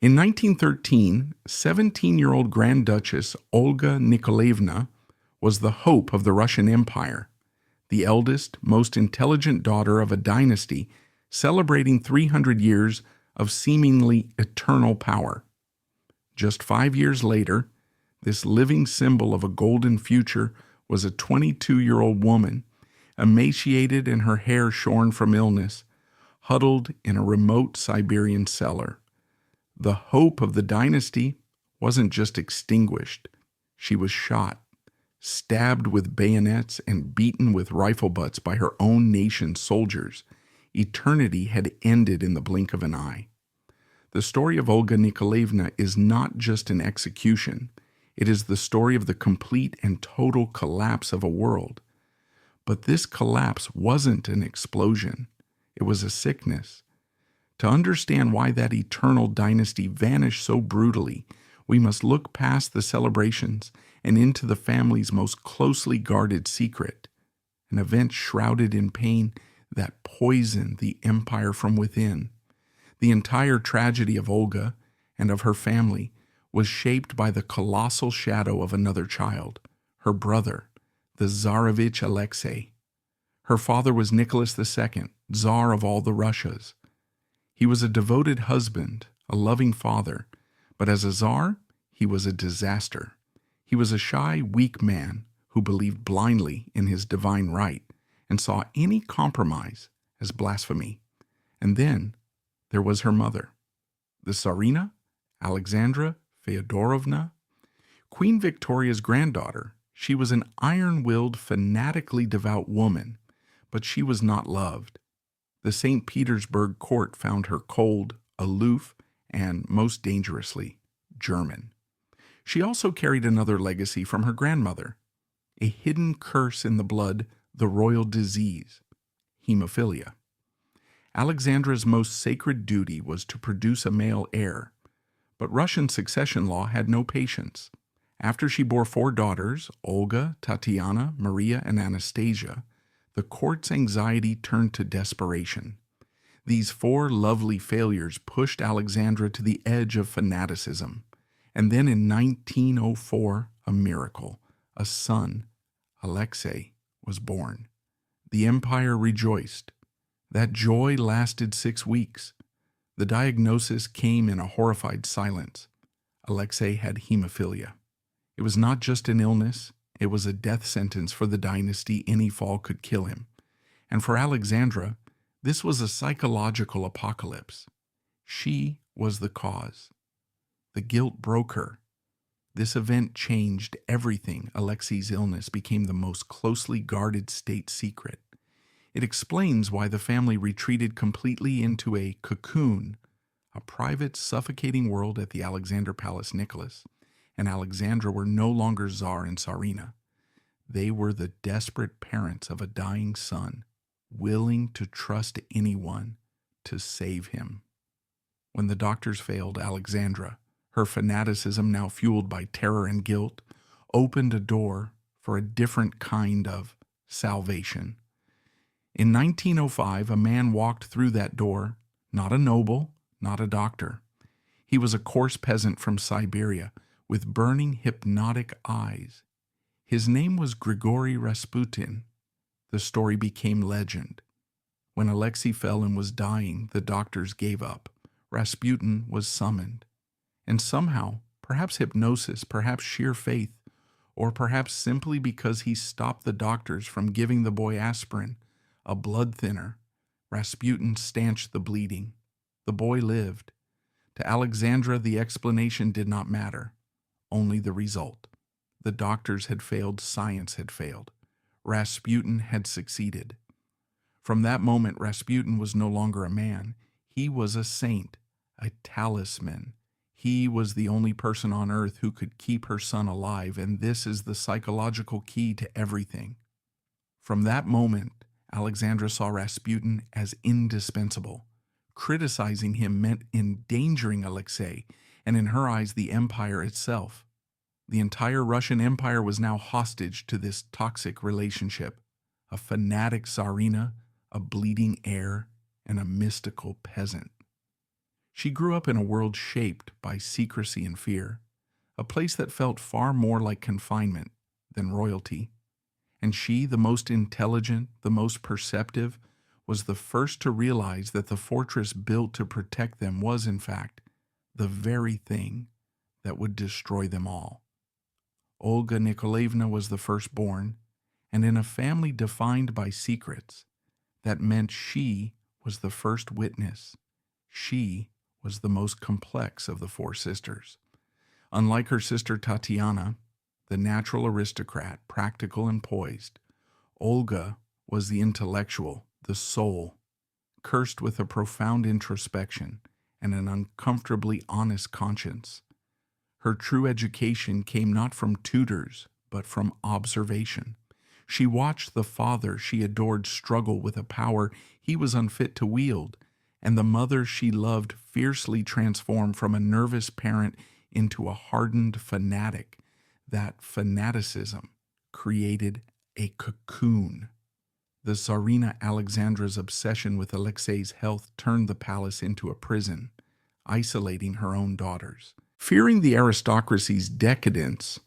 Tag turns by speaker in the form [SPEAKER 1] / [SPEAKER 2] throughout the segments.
[SPEAKER 1] In 1913, 17-year-old Grand Duchess Olga Nikolaevna was the hope of the Russian Empire, the eldest, most intelligent daughter of a dynasty celebrating 300 years of seemingly eternal power. Just 5 years later, this living symbol of a golden future was a 22-year-old woman, emaciated and her hair shorn from illness, huddled in a remote Siberian cellar. The hope of the dynasty wasn't just extinguished. She was shot, stabbed with bayonets, and beaten with rifle butts by her own nation's soldiers. Eternity had ended in the blink of an eye. The story of Olga Nikolaevna is not just an execution. It is the story of the complete and total collapse of a world. But this collapse wasn't an explosion. It was a sickness. To understand why that eternal dynasty vanished so brutally, we must look past the celebrations and into the family's most closely guarded secret, an event shrouded in pain that poisoned the empire from within. The entire tragedy of Olga and of her family was shaped by the colossal shadow of another child, her brother, the Tsarevich Alexei. Her father was Nicholas II, Tsar of all the Russias. He was a devoted husband, a loving father, but as a Tsar, he was a disaster. He was a shy, weak man who believed blindly in his divine right and saw any compromise as blasphemy. And then there was her mother, the Tsarina, Alexandra Feodorovna, Queen Victoria's granddaughter. She was an iron-willed, fanatically devout woman, but she was not loved. The St. Petersburg court found her cold, aloof, and, most dangerously, German. She also carried another legacy from her grandmother, a hidden curse in the blood, the royal disease, hemophilia. Alexandra's most sacred duty was to produce a male heir, but Russian succession law had no patience. After she bore 4 daughters, Olga, Tatiana, Maria, and Anastasia, the court's anxiety turned to desperation. These 4 lovely failures pushed Alexandra to the edge of fanaticism. And then in 1904, a miracle, a son, Alexei, was born. The empire rejoiced. That joy lasted 6 weeks. The diagnosis came in a horrified silence. Alexei had hemophilia. It was not just an illness. It was a death sentence for the dynasty. Any fall could kill him. And for Alexandra, this was a psychological apocalypse. She was the cause. The guilt broke her. This event changed everything. Alexei's illness became the most closely guarded state secret. It explains why the family retreated completely into a cocoon, a private, suffocating world at the Alexander Palace. Nicholas and Alexandra were no longer Tsar and Tsarina. They were the desperate parents of a dying son, willing to trust anyone to save him. When the doctors failed, Alexandra, her fanaticism now fueled by terror and guilt, opened a door for a different kind of salvation. In 1905, a man walked through that door, not a noble, not a doctor. He was a coarse peasant from Siberia with burning, hypnotic eyes. His name was Grigory Rasputin. The story became legend. When Alexei fell and was dying, the doctors gave up. Rasputin was summoned. And somehow, perhaps hypnosis, perhaps sheer faith, or perhaps simply because he stopped the doctors from giving the boy aspirin, a blood thinner, Rasputin stanched the bleeding. The boy lived. To Alexandra, the explanation did not matter, only the result. The doctors had failed, science had failed. Rasputin had succeeded. From that moment, Rasputin was no longer a man. He was a saint, a talisman. He was the only person on earth who could keep her son alive, and this is the psychological key to everything. From that moment, Alexandra saw Rasputin as indispensable. Criticizing him meant endangering Alexei, and in her eyes, the empire itself. The entire Russian Empire was now hostage to this toxic relationship. A fanatic Tsarina, a bleeding heir, and a mystical peasant. She grew up in a world shaped by secrecy and fear, a place that felt far more like confinement than royalty. And she, the most intelligent, the most perceptive, was the first to realize that the fortress built to protect them was, in fact, the very thing that would destroy them all. Olga Nikolaevna was the firstborn, and in a family defined by secrets, that meant she was the first witness. She was the most complex of the four sisters. Unlike her sister Tatiana, the natural aristocrat, practical and poised, Olga was the intellectual, the soul, cursed with a profound introspection and an uncomfortably honest conscience. Her true education came not from tutors, but from observation. She watched the father she adored struggle with a power he was unfit to wield, and the mother she loved fiercely transform from a nervous parent into a hardened fanatic. That fanaticism created a cocoon. The Tsarina Alexandra's obsession with Alexei's health turned the palace into a prison, isolating her own daughters. Fearing the aristocracy's decadence,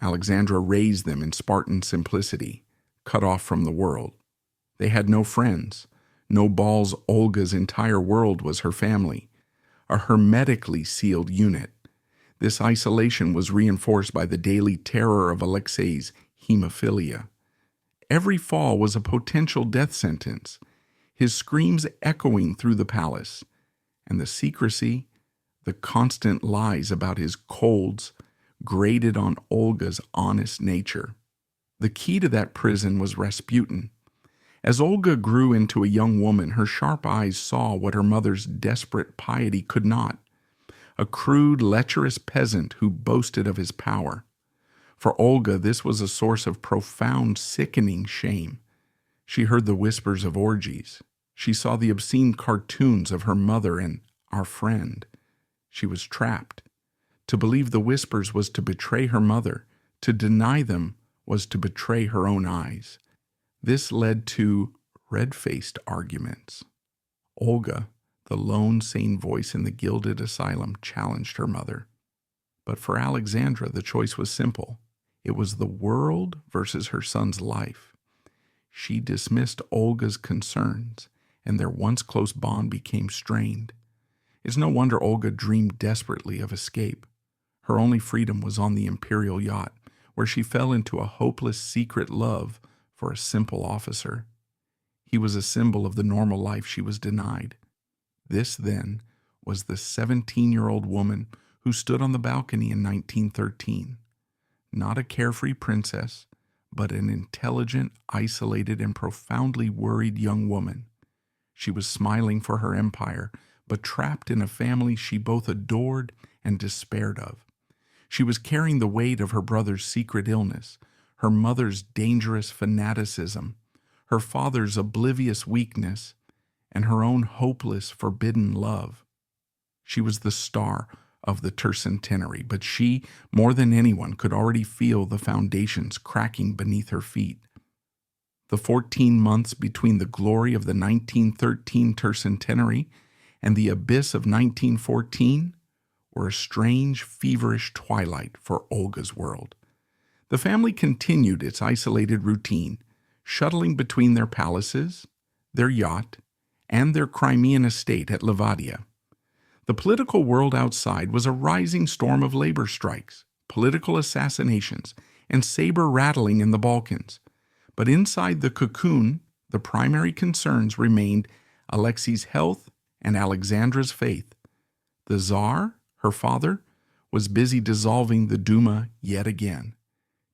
[SPEAKER 1] Alexandra raised them in Spartan simplicity, cut off from the world. They had no friends, no balls. Olga's entire world was her family, a hermetically sealed unit. This isolation was reinforced by the daily terror of Alexei's hemophilia. Every fall was a potential death sentence, his screams echoing through the palace, and the secrecy, the constant lies about his colds, grated on Olga's honest nature. The key to that prison was Rasputin. As Olga grew into a young woman, her sharp eyes saw what her mother's desperate piety could not: a crude, lecherous peasant who boasted of his power. For Olga, this was a source of profound, sickening shame. She heard the whispers of orgies. She saw the obscene cartoons of her mother and our friend. She was trapped. To believe the whispers was to betray her mother. To deny them was to betray her own eyes. This led to red-faced arguments. Olga, the lone sane voice in the gilded asylum, challenged her mother. But for Alexandra, the choice was simple. It was the world versus her son's life. She dismissed Olga's concerns, and their once close bond became strained. It's no wonder Olga dreamed desperately of escape. Her only freedom was on the Imperial yacht, where she fell into a hopeless secret love for a simple officer. He was a symbol of the normal life she was denied. This, then, was the 17-year-old woman who stood on the balcony in 1913. Not a carefree princess, but an intelligent, isolated, and profoundly worried young woman. She was smiling for her empire, but trapped in a family she both adored and despaired of. She was carrying the weight of her brother's secret illness, her mother's dangerous fanaticism, her father's oblivious weakness, and her own hopeless, forbidden love. She was the star of the tercentenary, but she, more than anyone, could already feel the foundations cracking beneath her feet. The 14 months between the glory of the 1913 tercentenary and the abyss of 1914 were a strange, feverish twilight for Olga's world. The family continued its isolated routine, shuttling between their palaces, their yacht, and their Crimean estate at Levadia. The political world outside was a rising storm of labor strikes, political assassinations, and saber rattling in the Balkans. But inside the cocoon, the primary concerns remained Alexei's health and Alexandra's faith. The Tsar, her father, was busy dissolving the Duma yet again,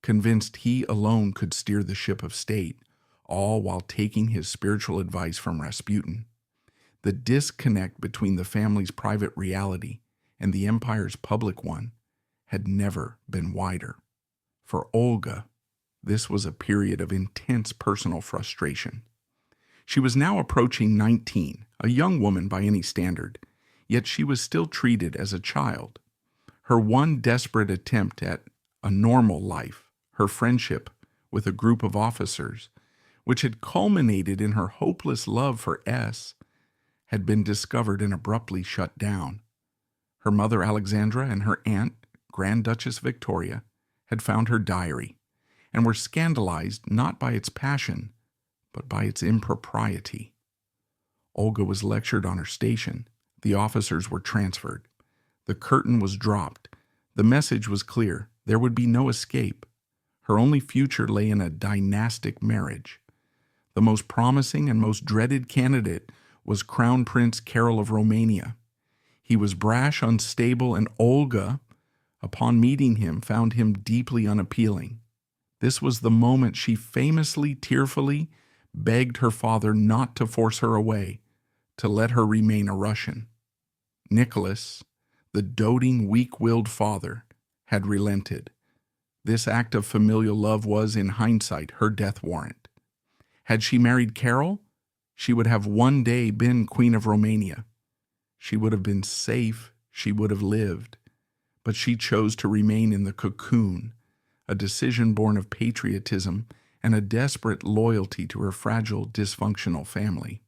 [SPEAKER 1] convinced he alone could steer the ship of state, all while taking his spiritual advice from Rasputin. The disconnect between the family's private reality and the empire's public one had never been wider. For Olga, this was a period of intense personal frustration. She was now approaching 19, a young woman by any standard, yet she was still treated as a child. Her one desperate attempt at a normal life, her friendship with a group of officers, which had culminated in her hopeless love for S, had been discovered and abruptly shut down. Her mother Alexandra and her aunt, Grand Duchess Victoria, had found her diary and were scandalized not by its passion, but by its impropriety. Olga was lectured on her station. The officers were transferred. The curtain was dropped. The message was clear. There would be no escape. Her only future lay in a dynastic marriage. The most promising and most dreaded candidate was Crown Prince Carol of Romania. He was brash, unstable, and Olga, upon meeting him, found him deeply unappealing. This was the moment she famously, tearfully begged her father not to force her away, to let her remain a Russian. Nicholas, the doting, weak-willed father, had relented. This act of familial love was, in hindsight, her death warrant. Had she married Carol, she would have one day been Queen of Romania. She would have been safe, she would have lived. But she chose to remain in the cocoon, a decision born of patriotism and a desperate loyalty to her fragile, dysfunctional family.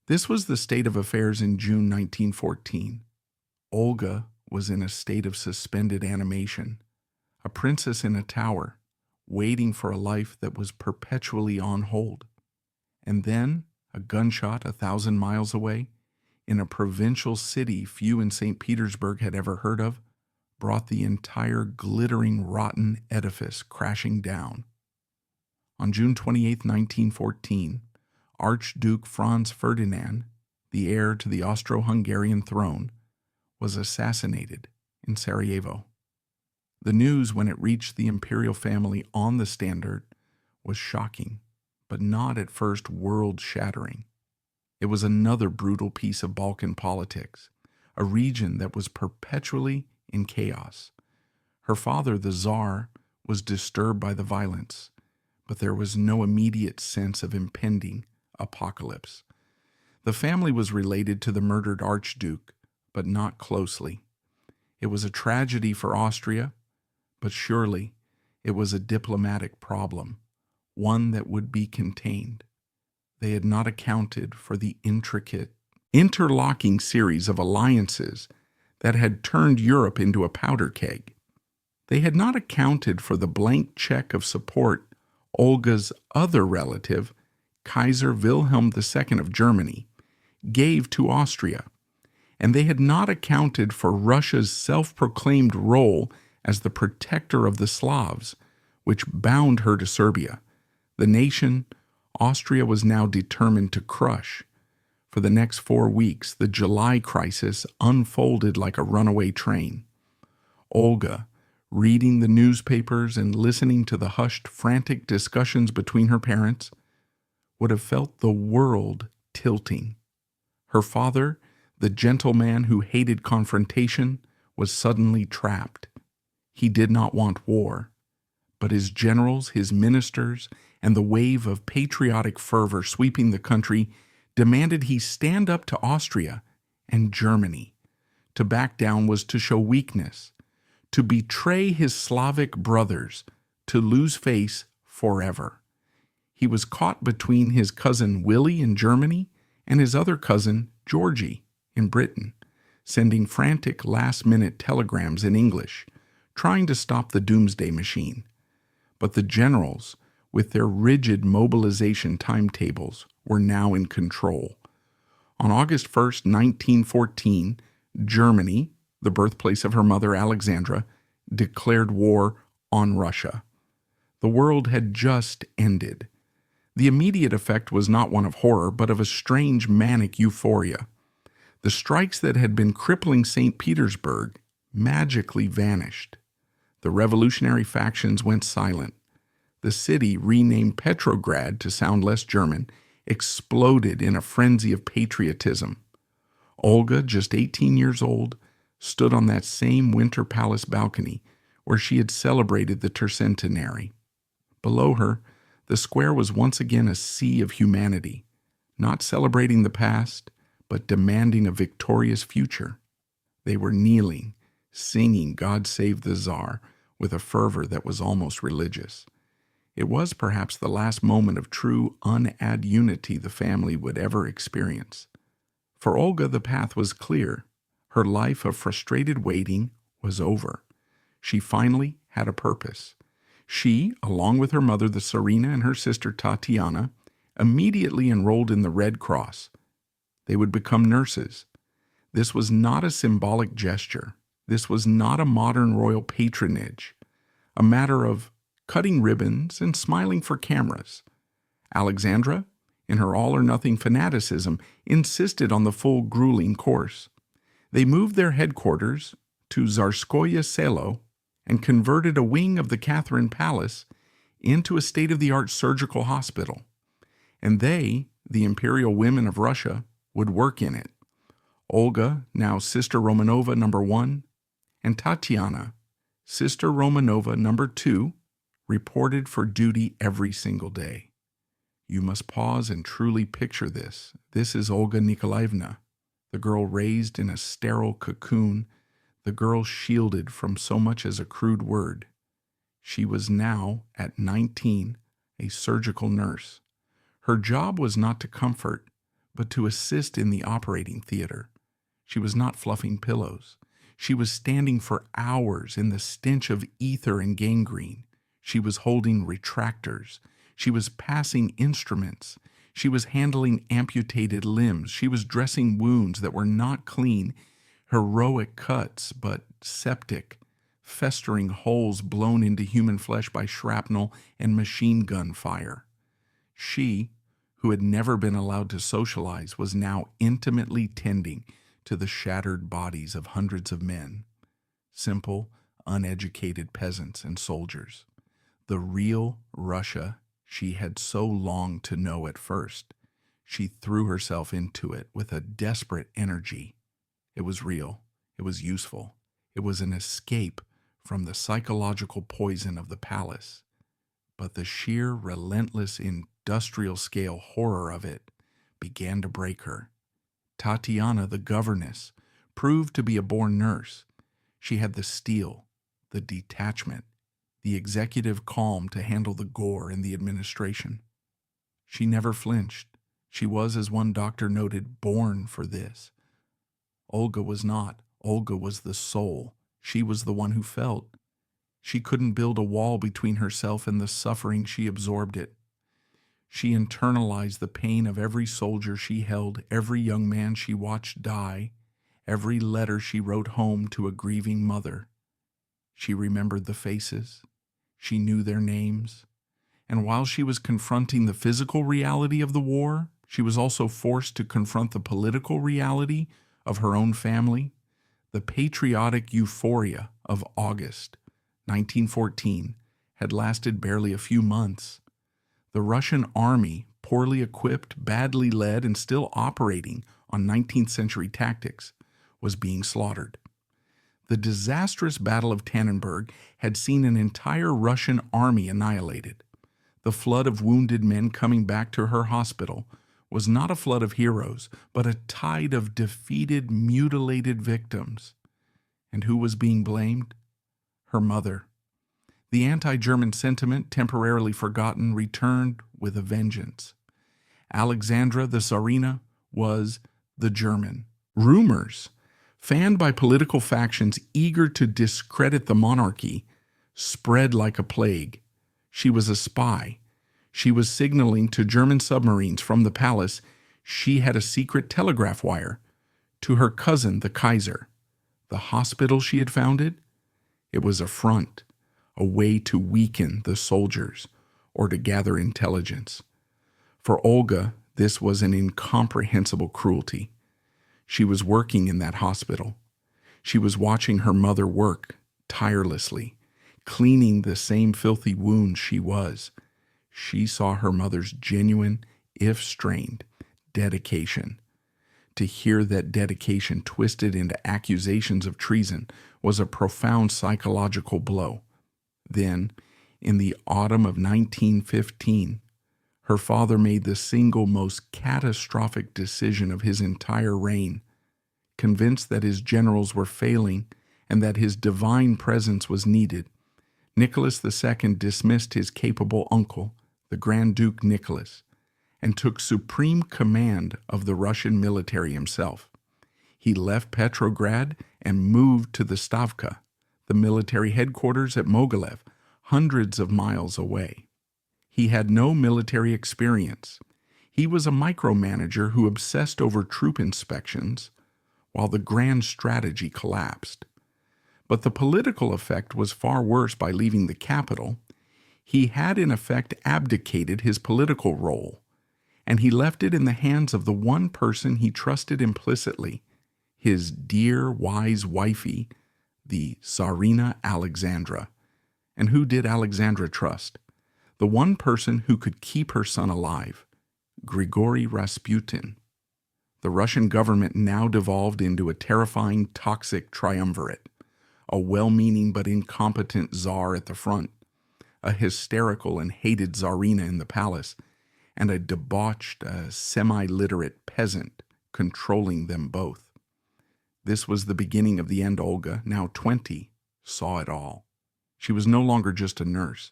[SPEAKER 1] This was the state of affairs in June 1914. Olga was in a state of suspended animation, a princess in a tower, waiting for a life that was perpetually on hold. And then, a gunshot 1,000 miles away, in a provincial city few in St. Petersburg had ever heard of, brought the entire glittering, rotten edifice crashing down. On June 28, 1914, Archduke Franz Ferdinand, the heir to the Austro-Hungarian throne, was assassinated in Sarajevo. The news, when it reached the Imperial family on the standard, was shocking, but not at first world-shattering. It was another brutal piece of Balkan politics, a region that was perpetually in chaos. Her father, the Tsar, was disturbed by the violence, but there was no immediate sense of impending apocalypse. The family was related to the murdered Archduke, but not closely. It was a tragedy for Austria, but surely it was a diplomatic problem, one that would be contained. They had not accounted for the intricate, interlocking series of alliances that had turned Europe into a powder keg. They had not accounted for the blank check of support Olga's other relative, Kaiser Wilhelm II of Germany, gave to Austria, and they had not accounted for Russia's self-proclaimed role as the protector of the Slavs, which bound her to Serbia, the nation Austria was now determined to crush. For the next 4 weeks, the July crisis unfolded like a runaway train. Olga, reading the newspapers and listening to the hushed, frantic discussions between her parents, would have felt the world tilting. Her father, the gentleman who hated confrontation, was suddenly trapped. He did not want war, but his generals, his ministers, and the wave of patriotic fervor sweeping the country demanded he stand up to Austria and Germany. To back down was to show weakness, to betray his Slavic brothers, to lose face forever. He was caught between his cousin Willie in Germany and his other cousin Georgie in Britain, sending frantic last-minute telegrams in English, trying to stop the doomsday machine. But the generals, with their rigid mobilization timetables, were now in control. On August 1st, 1914, Germany, the birthplace of her mother Alexandra, declared war on Russia. The world had just ended. The immediate effect was not one of horror, but of a strange manic euphoria. The strikes that had been crippling St. Petersburg magically vanished. The revolutionary factions went silent. The city, renamed Petrograd to sound less German, exploded in a frenzy of patriotism. Olga, just 18 years old, stood on that same Winter Palace balcony where she had celebrated the tercentenary. Below her, the square was once again a sea of humanity, not celebrating the past, but demanding a victorious future. They were kneeling, singing God Save the Tsar with a fervor that was almost religious. It was perhaps the last moment of true unad unity the family would ever experience. For Olga, the path was clear. Her life of frustrated waiting was over. She finally had a purpose. She, along with her mother, the Tsarina, and her sister Tatiana, immediately enrolled in the Red Cross. They would become nurses. This was not a symbolic gesture. This was not a modern royal patronage, a matter of cutting ribbons and smiling for cameras. Alexandra, in her all-or-nothing fanaticism, insisted on the full grueling course. They moved their headquarters to Tsarskoye Selo and converted a wing of the Catherine Palace into a state-of-the-art surgical hospital. And they, the Imperial women of Russia, would work in it. Olga, now Sister Romanova No. 1, and Tatiana, Sister Romanova No. 2, reported for duty every single day. You must pause and truly picture this. This is Olga Nikolaevna, the girl raised in a sterile cocoon, the girl shielded from so much as a crude word. She was now, at 19, a surgical nurse. Her job was not to comfort, but to assist in the operating theater. She was not fluffing pillows. She was standing for hours in the stench of ether and gangrene. She was holding retractors. She was passing instruments. She was handling amputated limbs. She was dressing wounds that were not clean, heroic cuts, but septic, festering holes blown into human flesh by shrapnel and machine gun fire. She, who had never been allowed to socialize, was now intimately tending to the shattered bodies of hundreds of men, simple, uneducated peasants and soldiers. The real Russia she had so longed to know at first. She threw herself into it with a desperate energy. It was real. It was useful. It was an escape from the psychological poison of the palace. But the sheer, relentless, industrial-scale horror of it began to break her. Tatiana, the governess, proved to be a born nurse. She had the steel, the detachment, the executive calm to handle the gore in the administration. She never flinched. She was, as one doctor noted, born for this. Olga was not. Olga was the soul. She was the one who felt. She couldn't build a wall between herself and the suffering. She absorbed it. She internalized the pain of every soldier she held, every young man she watched die, every letter she wrote home to a grieving mother. She remembered the faces. She knew their names. And while she was confronting the physical reality of the war, she was also forced to confront the political reality of her own family, the patriotic euphoria of August 1914 had lasted barely a few months. The Russian army, poorly equipped, badly led, and still operating on 19th century tactics, was being slaughtered. The disastrous Battle of Tannenberg had seen an entire Russian army annihilated. The flood of wounded men coming back to her hospital was not a flood of heroes, but a tide of defeated, mutilated victims. And who was being blamed? Her mother. The anti-German sentiment, temporarily forgotten, returned with a vengeance. Alexandra, the Tsarina, was the German. Rumors, fanned by political factions eager to discredit the monarchy, spread like a plague. She was a spy. She was signaling to German submarines from the palace she had a secret telegraph wire to her cousin, the Kaiser. The hospital she had founded? It was a front, a way to weaken the soldiers or to gather intelligence. For Olga, this was an incomprehensible cruelty. She was working in that hospital. She was watching her mother work tirelessly, cleaning the same filthy wounds she was. She saw her mother's genuine, if strained, dedication. To hear that dedication twisted into accusations of treason was a profound psychological blow. Then, in the autumn of 1915, her father made the single most catastrophic decision of his entire reign. Convinced that his generals were failing and that his divine presence was needed, Nicholas II dismissed his capable uncle, the Grand Duke Nicholas, and took supreme command of the Russian military himself. He left Petrograd and moved to the Stavka, the military headquarters at Mogilev, hundreds of miles away. He had no military experience. He was a micromanager who obsessed over troop inspections, while the grand strategy collapsed. But the political effect was far worse. By leaving the capital, he had in effect abdicated his political role, and he left it in the hands of the one person he trusted implicitly, his dear, wise wifey, the Tsarina Alexandra. And who did Alexandra trust? The one person who could keep her son alive, Grigory Rasputin. The Russian government now devolved into a terrifying, toxic triumvirate: a well-meaning but incompetent czar at the front, a hysterical and hated czarina in the palace, and a debauched, semi-literate peasant controlling them both. This was the beginning of the end. Olga, now 20, saw it all. She was no longer just a nurse.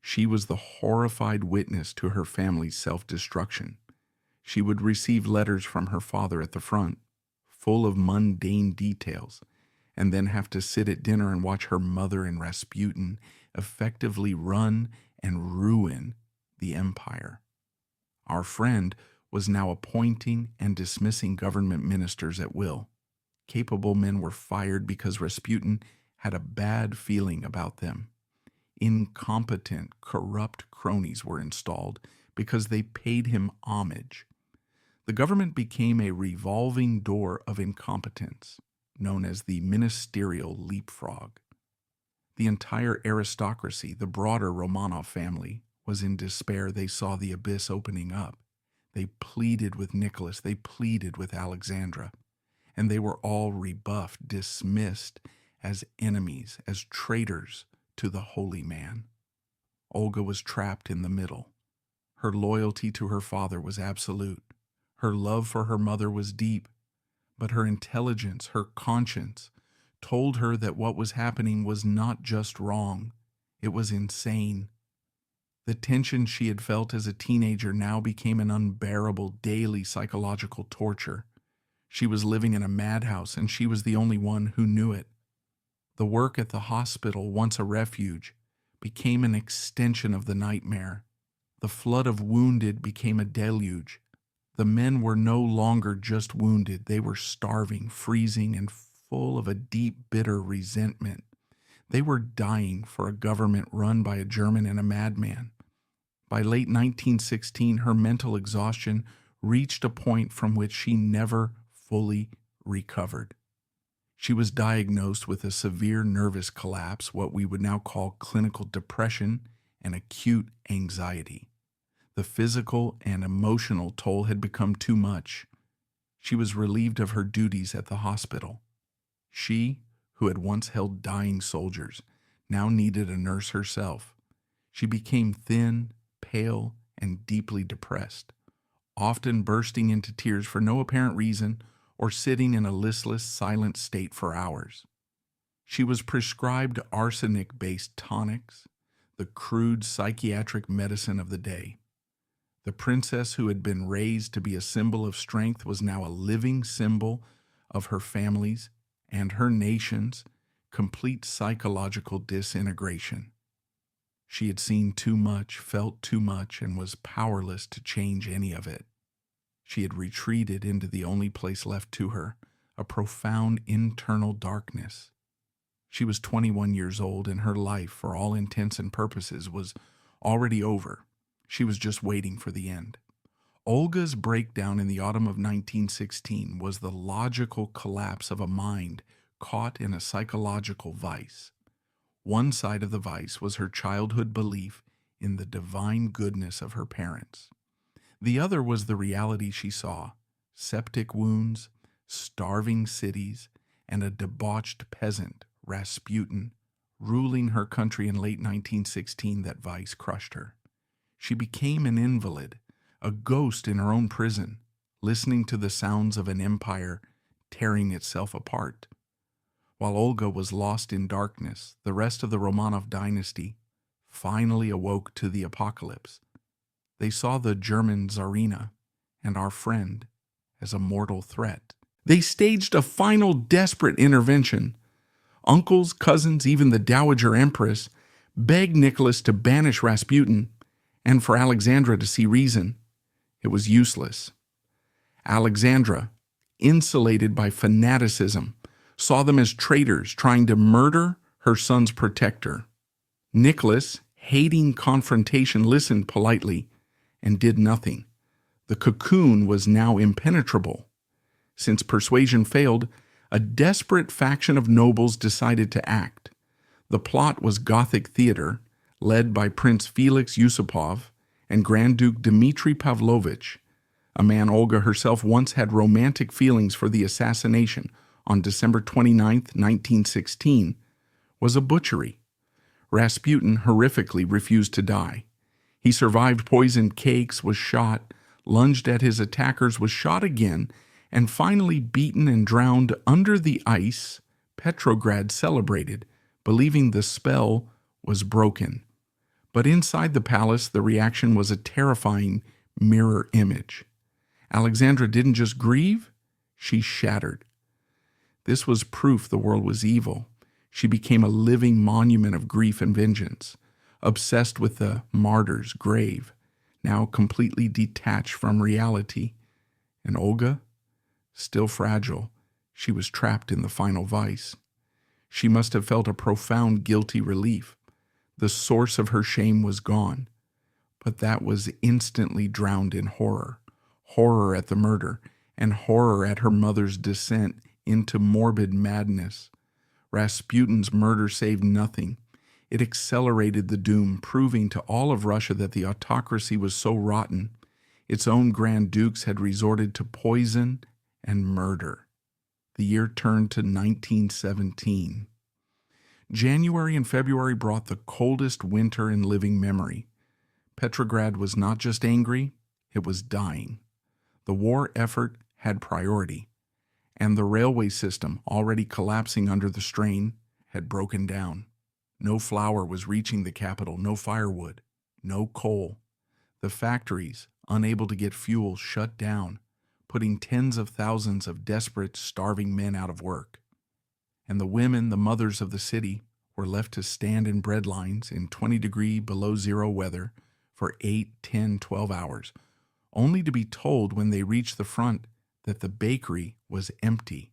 [SPEAKER 1] She was the horrified witness to her family's self-destruction. She would receive letters from her father at the front, full of mundane details, and then have to sit at dinner and watch her mother and Rasputin effectively run and ruin the empire. Our friend was now appointing and dismissing government ministers at will. Capable men were fired because Rasputin had a bad feeling about them. Incompetent, corrupt cronies were installed because they paid him homage. The government became a revolving door of incompetence, known as the ministerial leapfrog. The entire aristocracy, the broader Romanov family, was in despair. They saw the abyss opening up. They pleaded with Nicholas, they pleaded with Alexandra, and they were all rebuffed, dismissed as enemies, as traitors to the holy man. Olga was trapped in the middle. Her loyalty to her father was absolute. Her love for her mother was deep, but her intelligence, her conscience, told her that what was happening was not just wrong, it was insane. The tension she had felt as a teenager now became an unbearable daily psychological torture. She was living in a madhouse, and she was the only one who knew it. The work at the hospital, once a refuge, became an extension of the nightmare. The flood of wounded became a deluge. The men were no longer just wounded. They were starving, freezing, and full of a deep, bitter resentment. They were dying for a government run by a German and a madman. By late 1916, her mental exhaustion reached a point from which she never fully recovered. She was diagnosed with a severe nervous collapse, what we would now call clinical depression and acute anxiety. The physical and emotional toll had become too much. She was relieved of her duties at the hospital. She, who had once held dying soldiers, now needed a nurse herself. She became thin, pale, and deeply depressed, often bursting into tears for no apparent reason or sitting in a listless, silent state for hours. She was prescribed arsenic-based tonics, the crude psychiatric medicine of the day. The princess who had been raised to be a symbol of strength was now a living symbol of her family's and her nation's complete psychological disintegration. She had seen too much, felt too much, and was powerless to change any of it. She had retreated into the only place left to her, a profound internal darkness. She was 21 years old, and her life, for all intents and purposes, was already over. She was just waiting for the end. Olga's breakdown in the autumn of 1916 was the logical collapse of a mind caught in a psychological vice. One side of the vice was her childhood belief in the divine goodness of her parents. The other was the reality she saw: septic wounds, starving cities, and a debauched peasant, Rasputin, ruling her country in late 1916. That vice crushed her. She became an invalid, a ghost in her own prison, listening to the sounds of an empire tearing itself apart. While Olga was lost in darkness, the rest of the Romanov dynasty finally awoke to the apocalypse. They saw the German Tsarina and our friend as a mortal threat. They staged a final desperate intervention. Uncles, cousins, even the Dowager Empress begged Nicholas to banish Rasputin and for Alexandra to see reason. It was useless. Alexandra, insulated by fanaticism, saw them as traitors trying to murder her son's protector. Nicholas, hating confrontation, listened politely and did nothing. The cocoon was now impenetrable. Since persuasion failed, a desperate faction of nobles decided to act. The plot was Gothic theater, led by Prince Felix Yusupov and Grand Duke Dmitry Pavlovich, a man Olga herself once had romantic feelings for. The assassination on December 29, 1916, was a butchery. Rasputin horrifically refused to die. He survived poisoned cakes, was shot, lunged at his attackers, was shot again, and finally beaten and drowned under the ice. Petrograd celebrated, believing the spell was broken. But inside the palace, the reaction was a terrifying mirror image. Alexandra didn't just grieve, she shattered. This was proof the world was evil. She became a living monument of grief and vengeance, obsessed with the martyr's grave, now completely detached from reality. And Olga, still fragile, she was trapped in the final vice. She must have felt a profound guilty relief. The source of her shame was gone, but that was instantly drowned in horror. Horror at the murder, and horror at her mother's descent into morbid madness. Rasputin's murder saved nothing. It accelerated the doom, proving to all of Russia that the autocracy was so rotten, its own Grand Dukes had resorted to poison and murder. The year turned to 1917. January and February brought the coldest winter in living memory. Petrograd was not just angry, it was dying. The war effort had priority, and the railway system, already collapsing under the strain, had broken down. No flour was reaching the capital, no firewood, no coal. The factories, unable to get fuel, shut down, putting tens of thousands of desperate, starving men out of work. And the women, the mothers of the city, were left to stand in bread lines in 20-degree below zero weather for 8, 10, 12 hours, only to be told when they reached the front that the bakery was empty.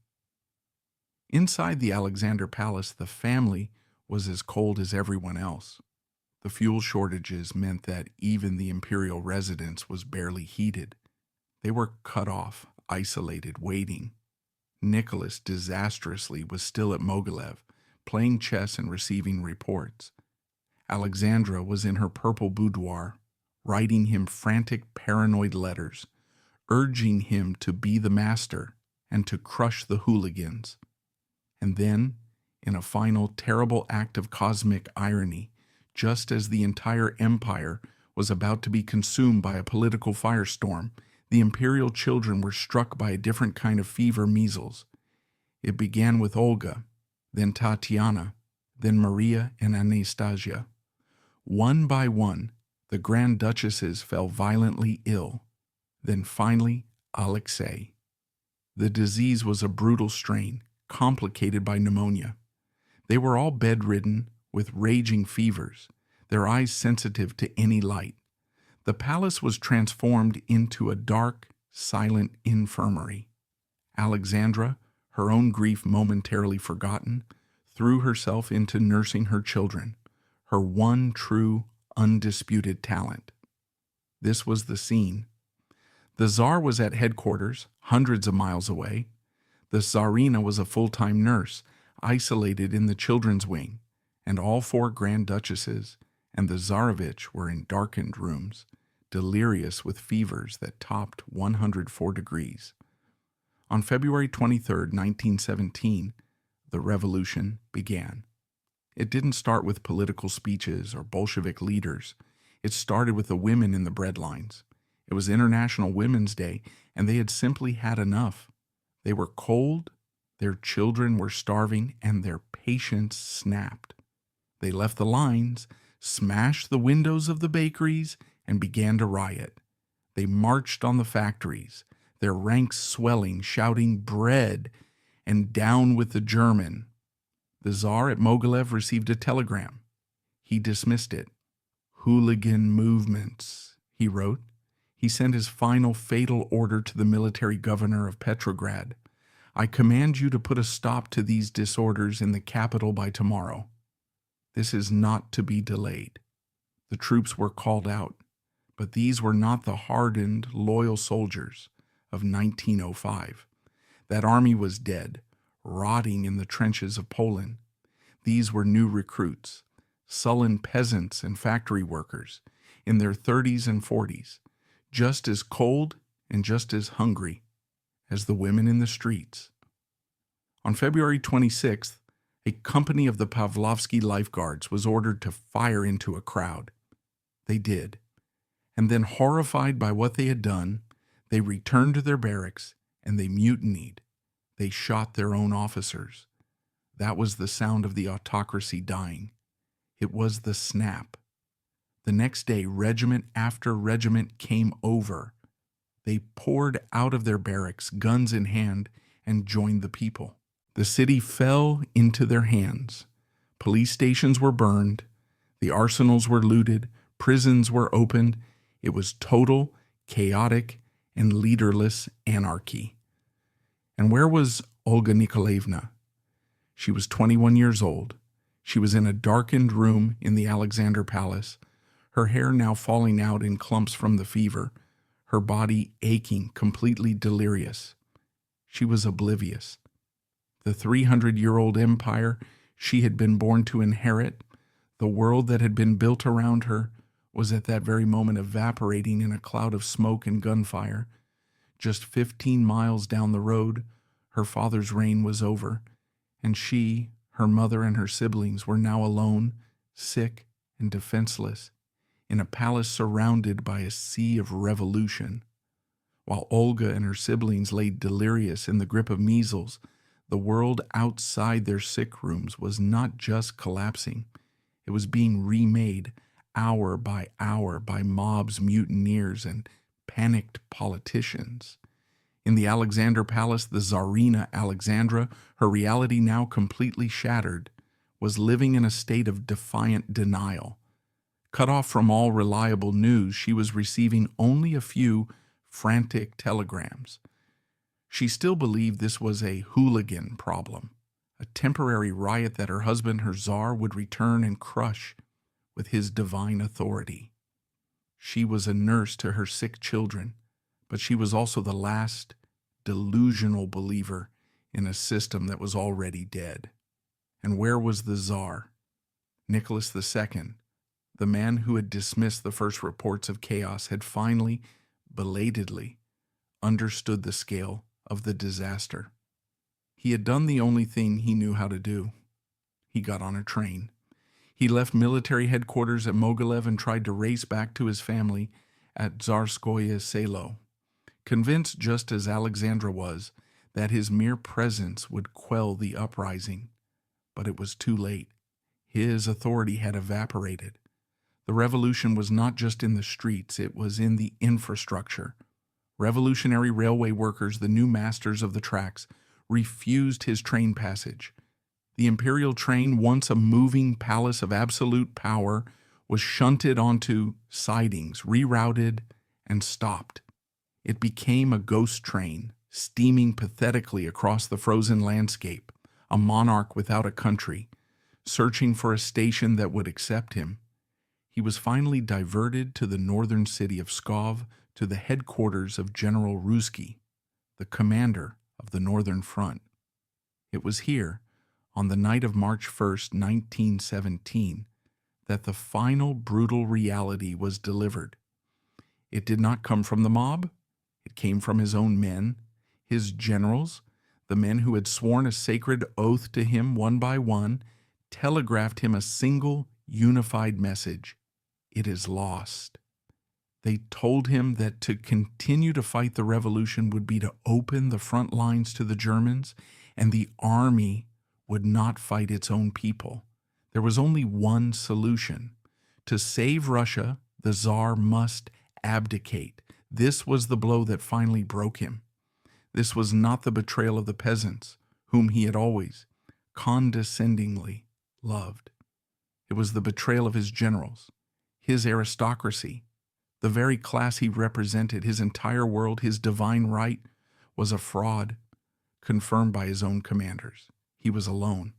[SPEAKER 1] Inside the Alexander Palace, the family was as cold as everyone else. The fuel shortages meant that even the imperial residence was barely heated. They were cut off, isolated, waiting. Nicholas, disastrously, was still at Mogilev, playing chess and receiving reports. Alexandra was in her purple boudoir, writing him frantic, paranoid letters, urging him to be the master and to crush the hooligans. And then, in a final terrible act of cosmic irony, just as the entire empire was about to be consumed by a political firestorm, the imperial children were struck by a different kind of fever, measles. It began with Olga, then Tatiana, then Maria and Anastasia. One by one, the Grand Duchesses fell violently ill. Then finally, Alexei. The disease was a brutal strain, complicated by pneumonia. They were all bedridden with raging fevers, their eyes sensitive to any light. The palace was transformed into a dark, silent infirmary. Alexandra, her own grief momentarily forgotten, threw herself into nursing her children, her one true, undisputed talent. This was the scene. The Tsar was at headquarters, hundreds of miles away. The Tsarina was a full-time nurse, isolated in the children's wing, and all 4 Grand Duchesses and the Tsarevich were in darkened rooms, delirious with fevers that topped 104 degrees. On February 23, 1917, the revolution began. It didn't start with political speeches or Bolshevik leaders. It started with the women in the breadlines. It was International Women's Day, and they had simply had enough. They were cold, their children were starving, and their patience snapped. They left the lines, smashed the windows of the bakeries, and began to riot. They marched on the factories, their ranks swelling, shouting "Bread!" and "Down with the German." The Tsar at Mogilev received a telegram. He dismissed it. "Hooligan movements," he wrote. He sent his final fatal order to the military governor of Petrograd. "I command you to put a stop to these disorders in the capital by tomorrow. This is not to be delayed." The troops were called out, but these were not the hardened, loyal soldiers of 1905. That army was dead, rotting in the trenches of Poland. These were new recruits, sullen peasants and factory workers in their 30s and 40s, just as cold and just as hungry as the women in the streets. On February 26th, a company of the Pavlovsky Lifeguards was ordered to fire into a crowd. They did, and then, horrified by what they had done, they returned to their barracks and they mutinied. They shot their own officers. That was the sound of the autocracy dying. It was the snap. The next day, regiment after regiment came over. They poured out of their barracks, guns in hand, and joined the people. The city fell into their hands. Police stations were burned. The arsenals were looted. Prisons were opened. It was total, chaotic, and leaderless anarchy. And where was Olga Nikolaevna? She was 21 years old. She was in a darkened room in the Alexander Palace, her hair now falling out in clumps from the fever, her body aching, completely delirious. She was oblivious. The 300-year-old empire she had been born to inherit, the world that had been built around her, was at that very moment evaporating in a cloud of smoke and gunfire. Just 15 miles down the road, her father's reign was over, and she, her mother, and her siblings were now alone, sick and defenseless, in a palace surrounded by a sea of revolution. While Olga and her siblings lay delirious in the grip of measles, the world outside their sick rooms was not just collapsing. It was being remade hour by hour by mobs, mutineers, and panicked politicians. In the Alexander Palace, the Tsarina Alexandra, her reality now completely shattered, was living in a state of defiant denial. Cut off from all reliable news, she was receiving only a few frantic telegrams. She still believed this was a hooligan problem, a temporary riot that her husband, her Tsar, would return and crush with his divine authority. She was a nurse to her sick children, but she was also the last delusional believer in a system that was already dead. And where was the Tsar? Nicholas II, the man who had dismissed the first reports of chaos, had finally, belatedly, understood the scale of the disaster. He had done the only thing he knew how to do. He got on a train. He left military headquarters at Mogilev and tried to race back to his family at Tsarskoye Selo, convinced, just as Alexandra was, that his mere presence would quell the uprising. But it was too late. His authority had evaporated. The revolution was not just in the streets, it was in the infrastructure. Revolutionary railway workers, the new masters of the tracks, refused his train passage. The Imperial train, once a moving palace of absolute power, was shunted onto sidings, rerouted, and stopped. It became a ghost train, steaming pathetically across the frozen landscape, a monarch without a country, searching for a station that would accept him. He was finally diverted to the northern city of Pskov, to the headquarters of General Ruzsky, the commander of the Northern Front. It was here, on the night of March 1st, 1917, that the final brutal reality was delivered. It did not come from the mob. It came from his own men, his generals, the men who had sworn a sacred oath to him one by one, telegraphed him a single, unified message: it is lost. They told him that to continue to fight the revolution would be to open the front lines to the Germans, and the army would not fight its own people. There was only one solution: to save Russia The Tsar must abdicate. This was the blow that finally broke him. This was not the betrayal of the peasants, whom he had always condescendingly loved. It was the betrayal of his generals, his aristocracy, the very class he represented. His entire world, his divine right, was a fraud, confirmed by his own commanders. He was alone.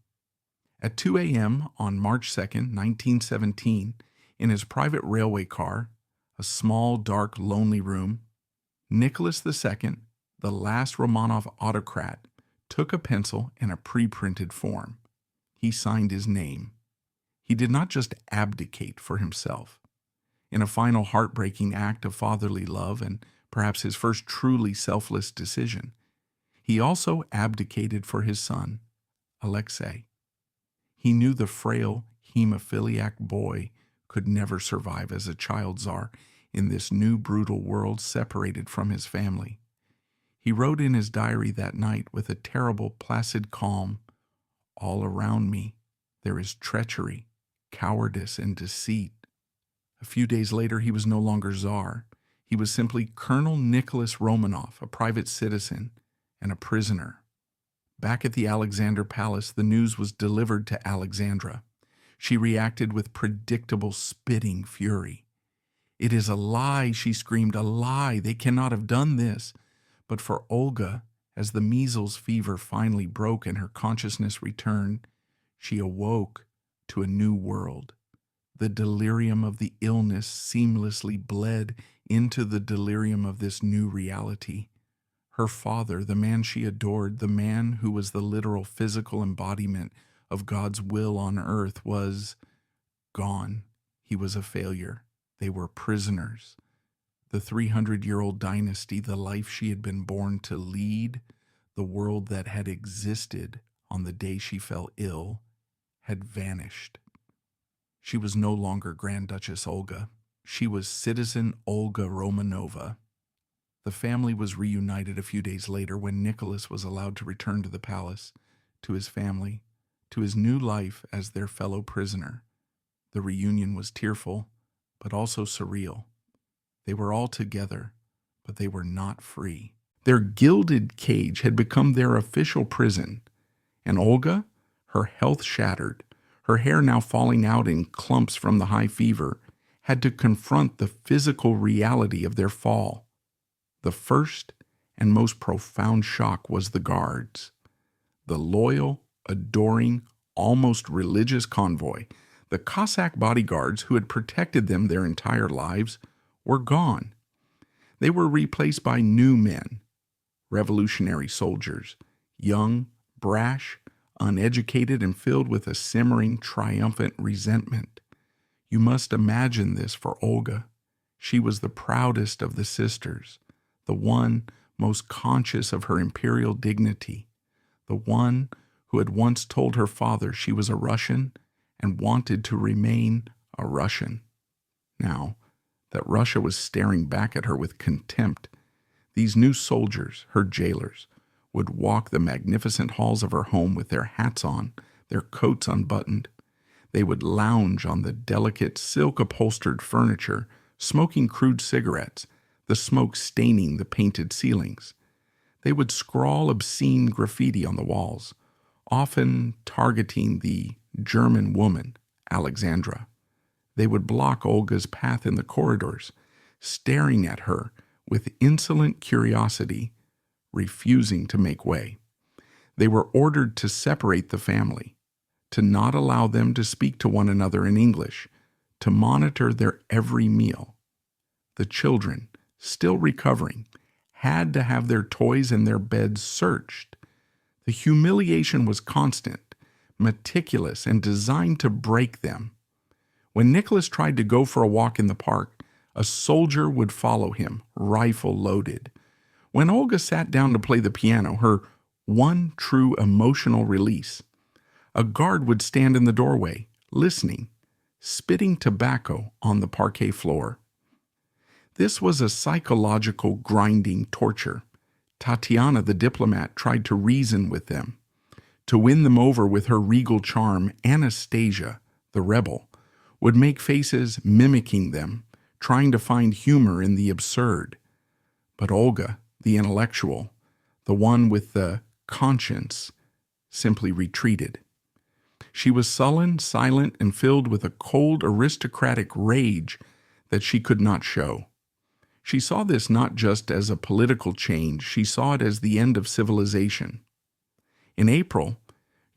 [SPEAKER 1] At 2 a.m. on March 2nd, 1917, in his private railway car, a small, dark, lonely room, Nicholas II, the last Romanov autocrat, took a pencil and a pre-printed form. He signed his name. He did not just abdicate for himself. In a final heartbreaking act of fatherly love and perhaps his first truly selfless decision, he also abdicated for his son, Alexei. He knew the frail hemophiliac boy could never survive as a child Tsar in this new brutal world separated from his family. He wrote in his diary that night with a terrible, placid calm, "All around me there is treachery, cowardice, and deceit." A few days later, he was no longer Tsar. He was simply Colonel Nicholas Romanov, a private citizen and a prisoner. Back at the Alexander Palace, the news was delivered to Alexandra. She reacted with predictable spitting fury. "It is a lie," she screamed, "a lie. They cannot have done this." But for Olga, as the measles fever finally broke and her consciousness returned, she awoke to a new world. The delirium of the illness seamlessly bled into the delirium of this new reality. Her father, the man she adored, the man who was the literal physical embodiment of God's will on earth, was gone. He was a failure. They were prisoners. The 300-year-old dynasty, the life she had been born to lead, the world that had existed on the day she fell ill, had vanished. She was no longer Grand Duchess Olga. She was citizen Olga Romanova. The family was reunited a few days later when Nicholas was allowed to return to the palace, to his family, to his new life as their fellow prisoner. The reunion was tearful, but also surreal. They were all together, but they were not free. Their gilded cage had become their official prison, and Olga, her health shattered, her hair now falling out in clumps from the high fever, had to confront the physical reality of their fall. The first and most profound shock was the guards. The loyal, adoring, almost religious convoy, the Cossack bodyguards who had protected them their entire lives, were gone. They were replaced by new men, revolutionary soldiers, young, brash, uneducated, and filled with a simmering, triumphant resentment. You must imagine this for Olga. She was the proudest of the sisters, the one most conscious of her imperial dignity, the one who had once told her father she was a Russian and wanted to remain a Russian. Now that Russia was staring back at her with contempt, these new soldiers, her jailers, would walk the magnificent halls of her home with their hats on, their coats unbuttoned. They would lounge on the delicate silk-upholstered furniture, smoking crude cigarettes, the smoke staining the painted ceilings. They would scrawl obscene graffiti on the walls, often targeting the German woman, Alexandra. They would block Olga's path in the corridors, staring at her with insolent curiosity, refusing to make way. They were ordered to separate the family, to not allow them to speak to one another in English, to monitor their every meal. The children, still recovering, had to have their toys and their beds searched. The humiliation was constant, meticulous, and designed to break them. When Nicholas tried to go for a walk in the park, a soldier would follow him, rifle loaded. When Olga sat down to play the piano, her one true emotional release, a guard would stand in the doorway, listening, spitting tobacco on the parquet floor. This was a psychological grinding torture. Tatiana, the diplomat, tried to reason with them. To win them over with her regal charm, Anastasia, the rebel, would make faces mimicking them, trying to find humor in the absurd. But Olga, the intellectual, the one with the conscience, simply retreated. She was sullen, silent, and filled with a cold aristocratic rage that she could not show. She saw this not just as a political change, she saw it as the end of civilization. In April,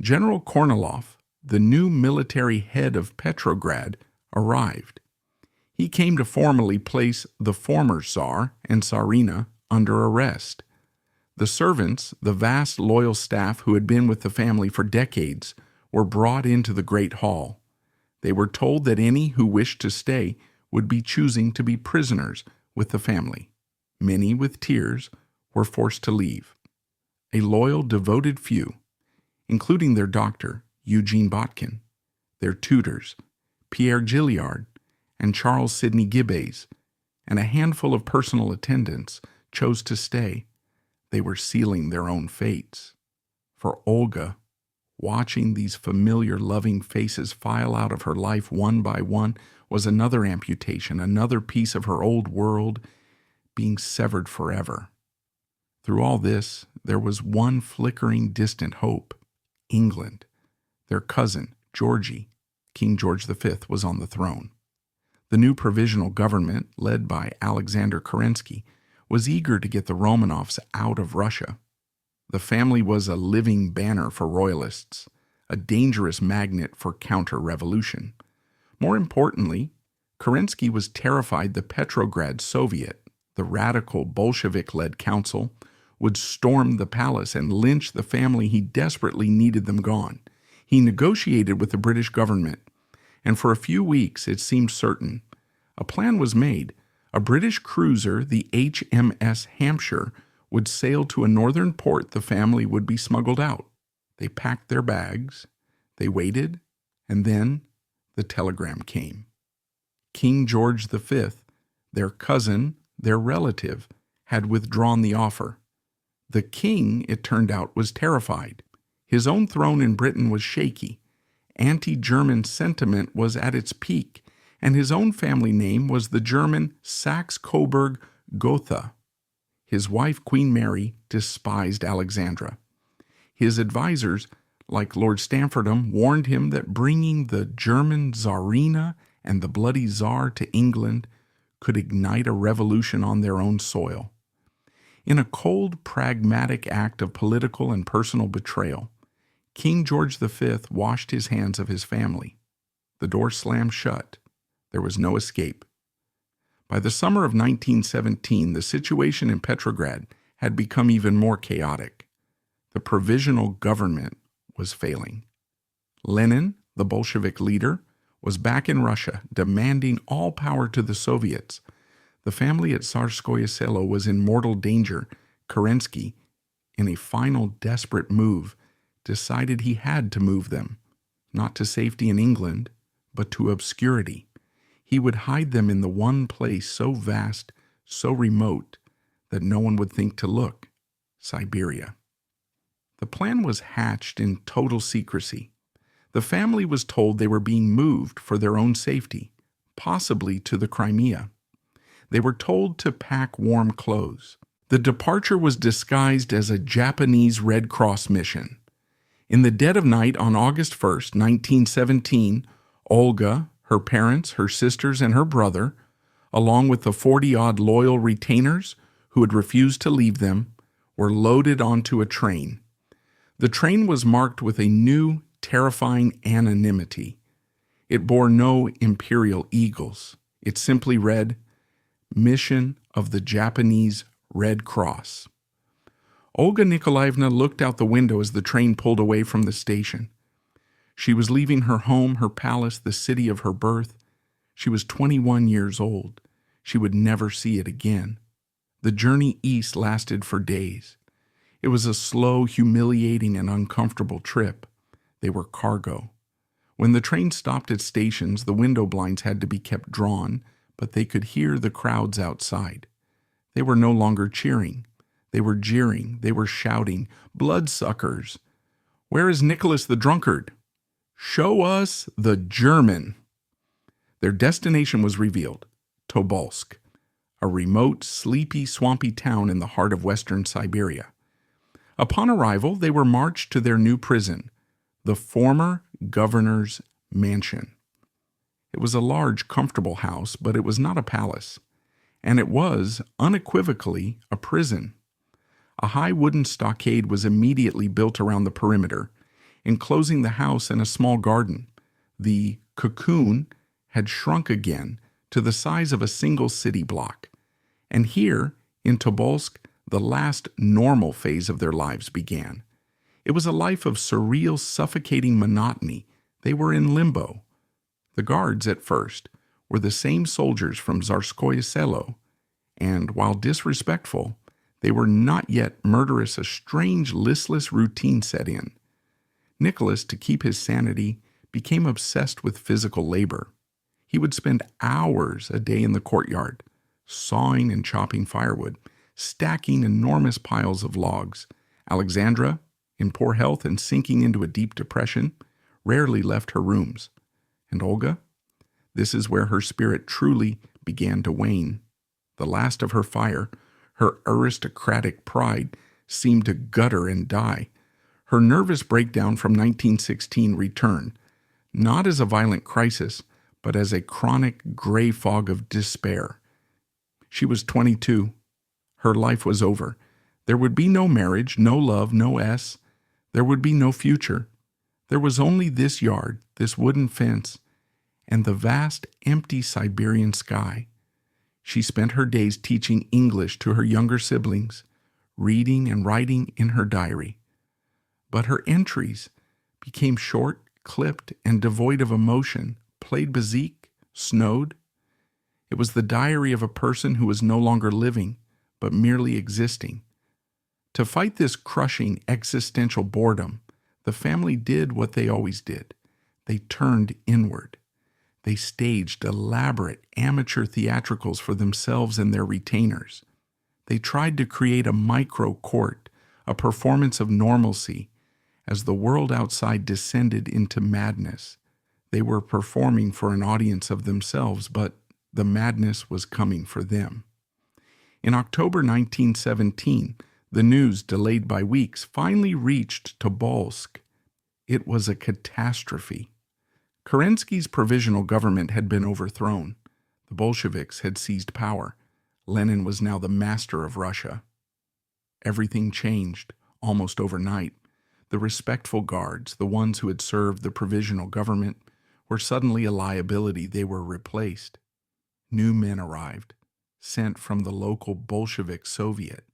[SPEAKER 1] General Kornilov, the new military head of Petrograd, arrived. He came to formally place the former Tsar and Tsarina under arrest. The servants, the vast loyal staff who had been with the family for decades, were brought into the great hall. They were told that any who wished to stay would be choosing to be prisoners with the family. Many, with tears, were forced to leave. A loyal, devoted few, including their doctor, Eugene Botkin, their tutors, Pierre Gilliard and Charles Sidney Gibbes, and a handful of personal attendants, chose to stay. They were sealing their own fates. For Olga, watching these familiar, loving faces file out of her life one by one was another amputation, another piece of her old world being severed forever. Through all this, there was one flickering, distant hope. England. Their cousin, Georgie, King George V, was on the throne. The new provisional government, led by Alexander Kerensky, was eager to get the Romanovs out of Russia. The family was a living banner for royalists, a dangerous magnet for counter-revolution. More importantly, Kerensky was terrified the Petrograd Soviet, the radical Bolshevik-led council, would storm the palace and lynch the family. He desperately needed them gone. He negotiated with the British government, and for a few weeks it seemed certain. A plan was made. A British cruiser, the HMS Hampshire, would sail to a northern port. The family would be smuggled out. They packed their bags, they waited, and then the telegram came. King George V, their cousin, their relative, had withdrawn the offer. The king, it turned out, was terrified. His own throne in Britain was shaky. Anti-German sentiment was at its peak, and his own family name was the German Saxe-Coburg-Gotha. His wife, Queen Mary, despised Alexandra. His advisors, like Lord Stamfordham, warned him that bringing the German Tsarina and the bloody Tsar to England could ignite a revolution on their own soil. In a cold, pragmatic act of political and personal betrayal, King George V washed his hands of his family. The door slammed shut. There was no escape. By the summer of 1917, the situation in Petrograd had become even more chaotic. The provisional government was failing. Lenin, the Bolshevik leader, was back in Russia, demanding all power to the Soviets. The family at Tsarskoye Selo was in mortal danger. Kerensky, in a final desperate move, decided he had to move them, not to safety in England, but to obscurity. He would hide them in the one place so vast, so remote, that no one would think to look: Siberia. The plan was hatched in total secrecy. The family was told they were being moved for their own safety, possibly to the Crimea. They were told to pack warm clothes. The departure was disguised as a Japanese Red Cross mission. In the dead of night on August 1st, 1917, Olga, her parents, her sisters, and her brother, along with the 40-odd loyal retainers who had refused to leave them, were loaded onto a train. The train was marked with a new, terrifying anonymity. It bore no imperial eagles. It simply read, "Mission of the Japanese Red Cross." Olga Nikolaevna looked out the window as the train pulled away from the station. She was leaving her home, her palace, the city of her birth. She was 21 years old. She would never see it again. The journey east lasted for days. It was a slow, humiliating, and uncomfortable trip. They were cargo. When the train stopped at stations, the window blinds had to be kept drawn, but they could hear the crowds outside. They were no longer cheering. They were jeering. They were shouting, "Bloodsuckers! Where is Nicholas the drunkard? Show us the German!" Their destination was revealed: Tobolsk, a remote, sleepy, swampy town in the heart of western Siberia. Upon arrival, they were marched to their new prison, the former governor's mansion. It was a large, comfortable house, but it was not a palace, and it was, unequivocally, a prison. A high wooden stockade was immediately built around the perimeter, enclosing the house and a small garden. The cocoon had shrunk again to the size of a single city block, and here, in Tobolsk, the last normal phase of their lives began. It was a life of surreal, suffocating monotony. They were in limbo. The guards, at first, were the same soldiers from Tsarskoye Selo, and, while disrespectful, they were not yet murderous. A strange, listless routine set in. Nicholas, to keep his sanity, became obsessed with physical labor. He would spend hours a day in the courtyard, sawing and chopping firewood, stacking enormous piles of logs. Alexandra, in poor health and sinking into a deep depression, rarely left her rooms. And Olga? This is where her spirit truly began to wane. The last of her fire, her aristocratic pride, seemed to gutter and die. Her nervous breakdown from 1916 returned, not as a violent crisis, but as a chronic gray fog of despair. She was 22. Her life was over. There would be no marriage, no love, no S. There would be no future. There was only this yard, this wooden fence, and the vast, empty Siberian sky. She spent her days teaching English to her younger siblings, reading and writing in her diary. But her entries became short, clipped, and devoid of emotion. Played bezique, snowed. It was the diary of a person who was no longer living, but merely existing. To fight this crushing existential boredom, the family did what they always did. They turned inward. They staged elaborate amateur theatricals for themselves and their retainers. They tried to create a micro-court, a performance of normalcy. As the world outside descended into madness, they were performing for an audience of themselves, but the madness was coming for them. In October 1917, the news, delayed by weeks, finally reached Tobolsk. It was a catastrophe. Kerensky's provisional government had been overthrown. The Bolsheviks had seized power. Lenin was now the master of Russia. Everything changed, almost overnight. The respectful guards, the ones who had served the provisional government, were suddenly a liability. They were replaced. New men arrived, sent from the local Bolshevik Soviet.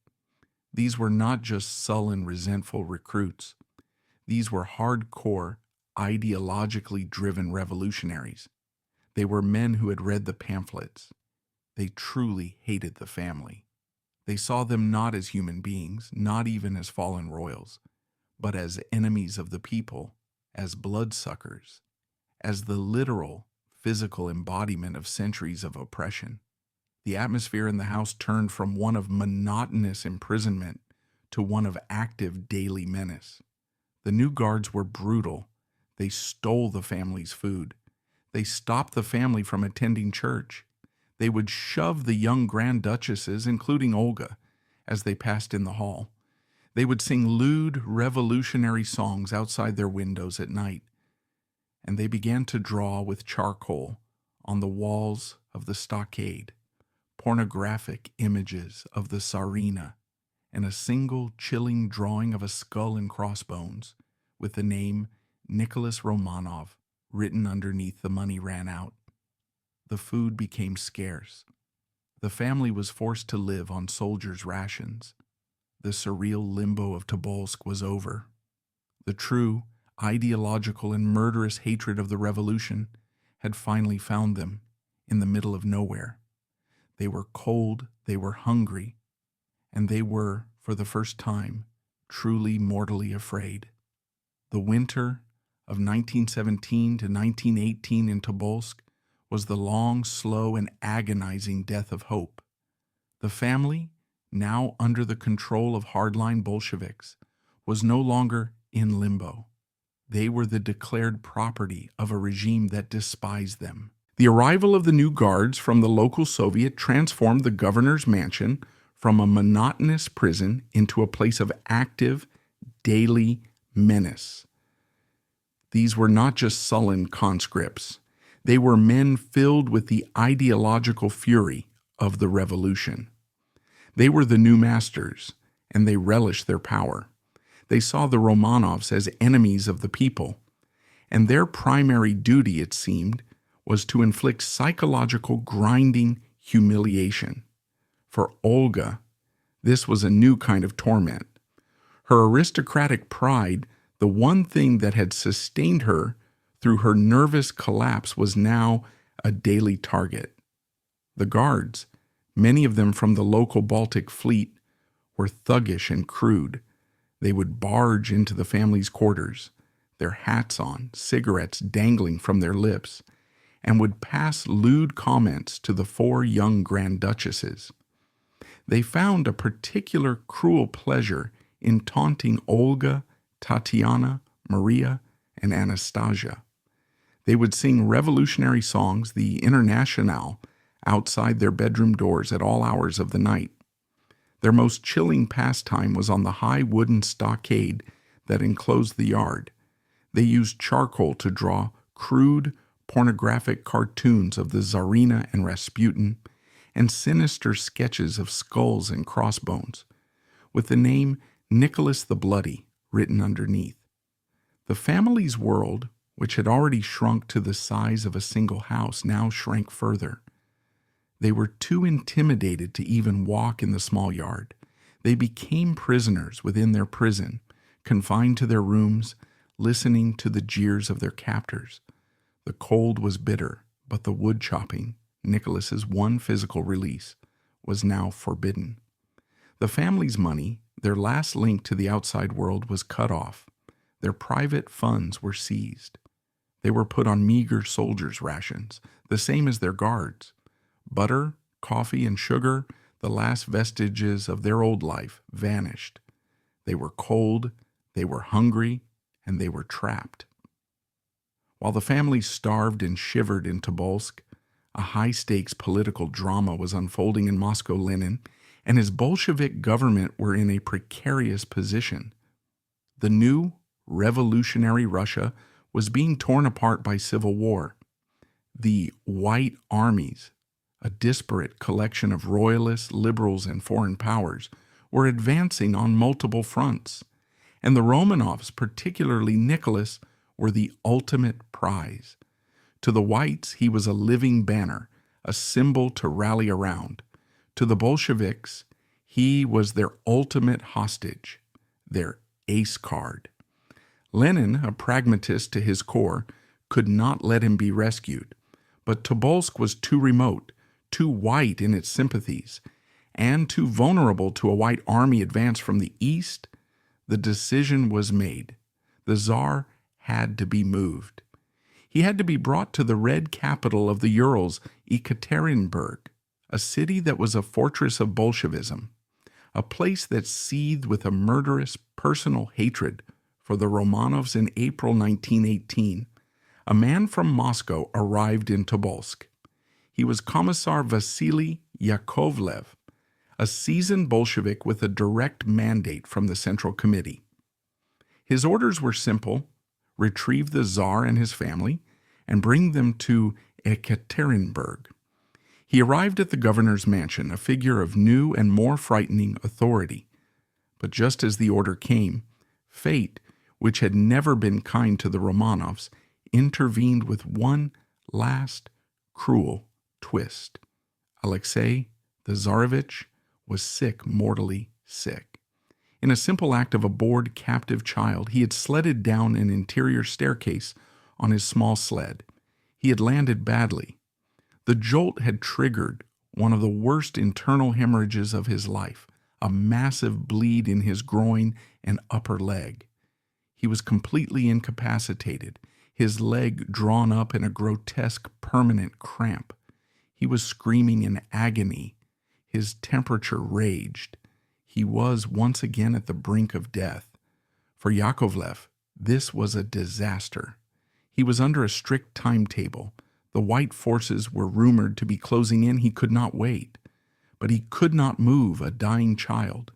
[SPEAKER 1] These were not just sullen, resentful recruits. These were hardcore, ideologically driven revolutionaries. They were men who had read the pamphlets. They truly hated the family. They saw them not as human beings, not even as fallen royals, but as enemies of the people, as bloodsuckers, as the literal, physical embodiment of centuries of oppression. The atmosphere in the house turned from one of monotonous imprisonment to one of active daily menace. The new guards were brutal. They stole the family's food. They stopped the family from attending church. They would shove the young Grand Duchesses, including Olga, as they passed in the hall. They would sing lewd, revolutionary songs outside their windows at night. And they began to draw with charcoal on the walls of the stockade pornographic images of the Tsarina and a single chilling drawing of a skull and crossbones with the name Nicholas Romanov written underneath. The money ran out. The food became scarce. The family was forced to live on soldiers' rations. The surreal limbo of Tobolsk was over. The true, ideological, and murderous hatred of the revolution had finally found them in the middle of nowhere. They were cold, they were hungry, and they were, for the first time, truly mortally afraid. The winter of 1917 to 1918 in Tobolsk was the long, slow, and agonizing death of hope. The family, now under the control of hardline Bolsheviks, was no longer in limbo. They were the declared property of a regime that despised them. The arrival of the new guards from the local Soviet transformed the governor's mansion from a monotonous prison into a place of active, daily menace. These were not just sullen conscripts. They were men filled with the ideological fury of the revolution. They were the new masters, and they relished their power. They saw the Romanovs as enemies of the people, and their primary duty, it seemed, was to inflict psychological grinding humiliation. For Olga, this was a new kind of torment. Her aristocratic pride, the one thing that had sustained her through her nervous collapse, was now a daily target. The guards, many of them from the local Baltic fleet, were thuggish and crude. They would barge into the family's quarters, their hats on, cigarettes dangling from their lips, and would pass lewd comments to the four young Grand Duchesses. They found a particular cruel pleasure in taunting Olga, Tatiana, Maria, and Anastasia. They would sing revolutionary songs, the Internationale, outside their bedroom doors at all hours of the night. Their most chilling pastime was on the high wooden stockade that enclosed the yard. They used charcoal to draw crude, pornographic cartoons of the Tsarina and Rasputin, and sinister sketches of skulls and crossbones, with the name Nicholas the Bloody written underneath. The family's world, which had already shrunk to the size of a single house, now shrank further. They were too intimidated to even walk in the small yard. They became prisoners within their prison, confined to their rooms, listening to the jeers of their captors. The cold was bitter, but the wood chopping, Nicholas's one physical release, was now forbidden. The family's money, their last link to the outside world, was cut off. Their private funds were seized. They were put on meager soldiers' rations, the same as their guards. Butter, coffee, and sugar, the last vestiges of their old life, vanished. They were cold, they were hungry, and they were trapped. While the family starved and shivered in Tobolsk, a high-stakes political drama was unfolding in Moscow. Lenin and his Bolshevik government were in a precarious position. The new, revolutionary Russia was being torn apart by civil war. The White Armies, a disparate collection of royalists, liberals, and foreign powers, were advancing on multiple fronts, and the Romanovs, particularly Nicholas, were the ultimate prize. To the Whites, he was a living banner, a symbol to rally around. To the Bolsheviks, he was their ultimate hostage, their ace card. Lenin, a pragmatist to his core, could not let him be rescued, but Tobolsk was too remote, too white in its sympathies, and too vulnerable to a white army advance from the east. The decision was made. The Tsar had to be moved. He had to be brought to the red capital of the Urals, Ekaterinburg, a city that was a fortress of Bolshevism, a place that seethed with a murderous personal hatred for the Romanovs. In April 1918, a man from Moscow arrived in Tobolsk. He was Commissar Vasily Yakovlev, a seasoned Bolshevik with a direct mandate from the Central Committee. His orders were simple: retrieve the Tsar and his family and bring them to Ekaterinburg. He arrived at the governor's mansion, a figure of new and more frightening authority. But just as the order came, fate, which had never been kind to the Romanovs, intervened with one last cruel twist. Alexei, the Tsarevich, was sick, mortally sick. In a simple act of a bored, captive child, he had sledded down an interior staircase on his small sled. He had landed badly. The jolt had triggered one of the worst internal hemorrhages of his life, a massive bleed in his groin and upper leg. He was completely incapacitated, his leg drawn up in a grotesque, permanent cramp. He was screaming in agony. His temperature raged. He was once again at the brink of death. For Yakovlev, this was a disaster. He was under a strict timetable. The white forces were rumored to be closing in. He could not wait. But he could not move a dying child.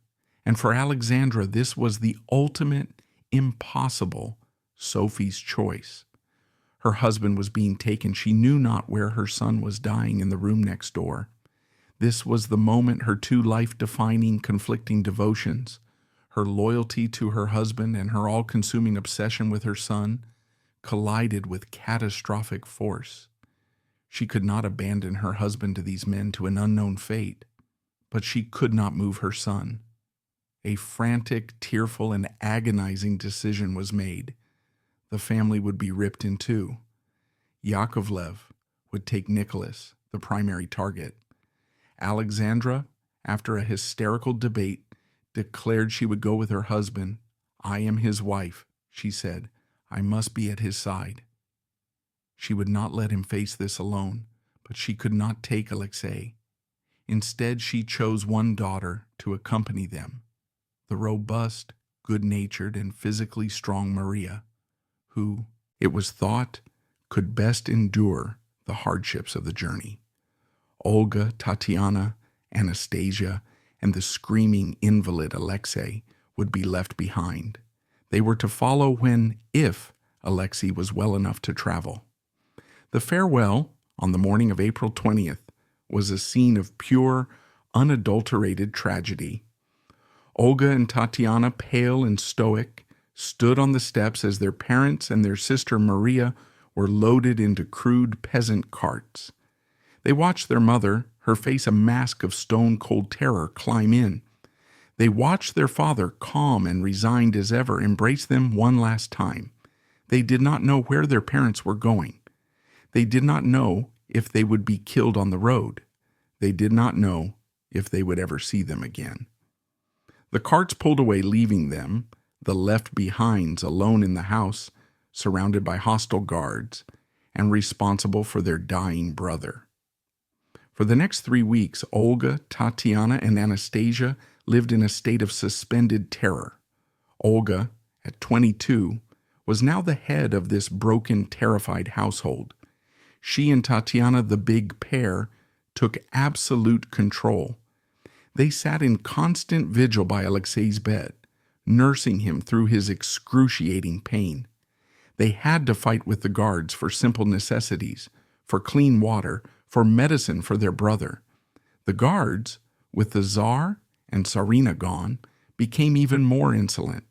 [SPEAKER 1] And for Alexandra, this was the ultimate impossible Sophie's choice. Her husband was being taken. She knew not where her son was dying in the room next door. This was the moment her two life-defining, conflicting devotions, her loyalty to her husband and her all-consuming obsession with her son, collided with catastrophic force. She could not abandon her husband to these men to an unknown fate, but she could not move her son. A frantic, tearful, and agonizing decision was made. The family would be ripped in two. Yakovlev would take Nicholas, the primary target. Alexandra, after a hysterical debate, declared she would go with her husband. "I am his wife," she said. "I must be at his side." She would not let him face this alone, but she could not take Alexei. Instead, she chose one daughter to accompany them, the robust, good-natured, and physically strong Maria, who, it was thought, could best endure the hardships of the journey. Olga, Tatiana, Anastasia, and the screaming invalid Alexei would be left behind. They were to follow when, if Alexei was well enough to travel. The farewell, on the morning of April 20th, was a scene of pure, unadulterated tragedy. Olga and Tatiana, pale and stoic, stood on the steps as their parents and their sister Maria were loaded into crude peasant carts. They watched their mother, her face a mask of stone-cold terror, climb in. They watched their father, calm and resigned as ever, embrace them one last time. They did not know where their parents were going. They did not know if they would be killed on the road. They did not know if they would ever see them again. The carts pulled away, leaving them, the left-behinds, alone in the house, surrounded by hostile guards, and responsible for their dying brother. For the next 3 weeks, Olga, Tatiana, and Anastasia lived in a state of suspended terror. Olga, at 22, was now the head of this broken, terrified household. She and Tatiana, the big pair, took absolute control. They sat in constant vigil by Alexei's bed, nursing him through his excruciating pain. They had to fight with the guards for simple necessities, for clean water, for medicine for their brother. The guards, with the Tsar and Tsarina gone, became even more insolent.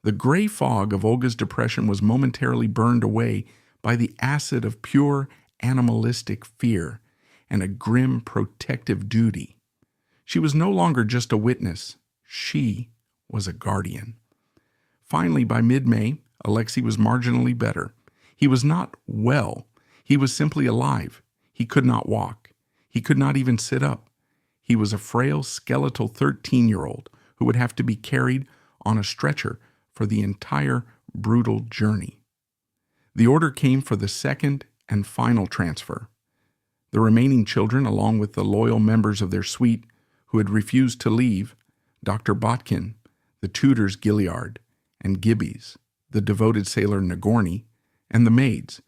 [SPEAKER 1] The gray fog of Olga's depression was momentarily burned away by the acid of pure animalistic fear and a grim protective duty. She was no longer just a witness. She was a guardian. Finally, by mid-May, Alexei was marginally better. He was not well. He was simply alive. He could not walk. He could not even sit up. He was a frail, skeletal 13-year-old who would have to be carried on a stretcher for the entire brutal journey. The order came for the second and final transfer. The remaining children, along with the loyal members of their suite who had refused to leave, Dr. Botkin, the tutors Gilliard, and Gibbies, the devoted sailor Nagorny, and the maids,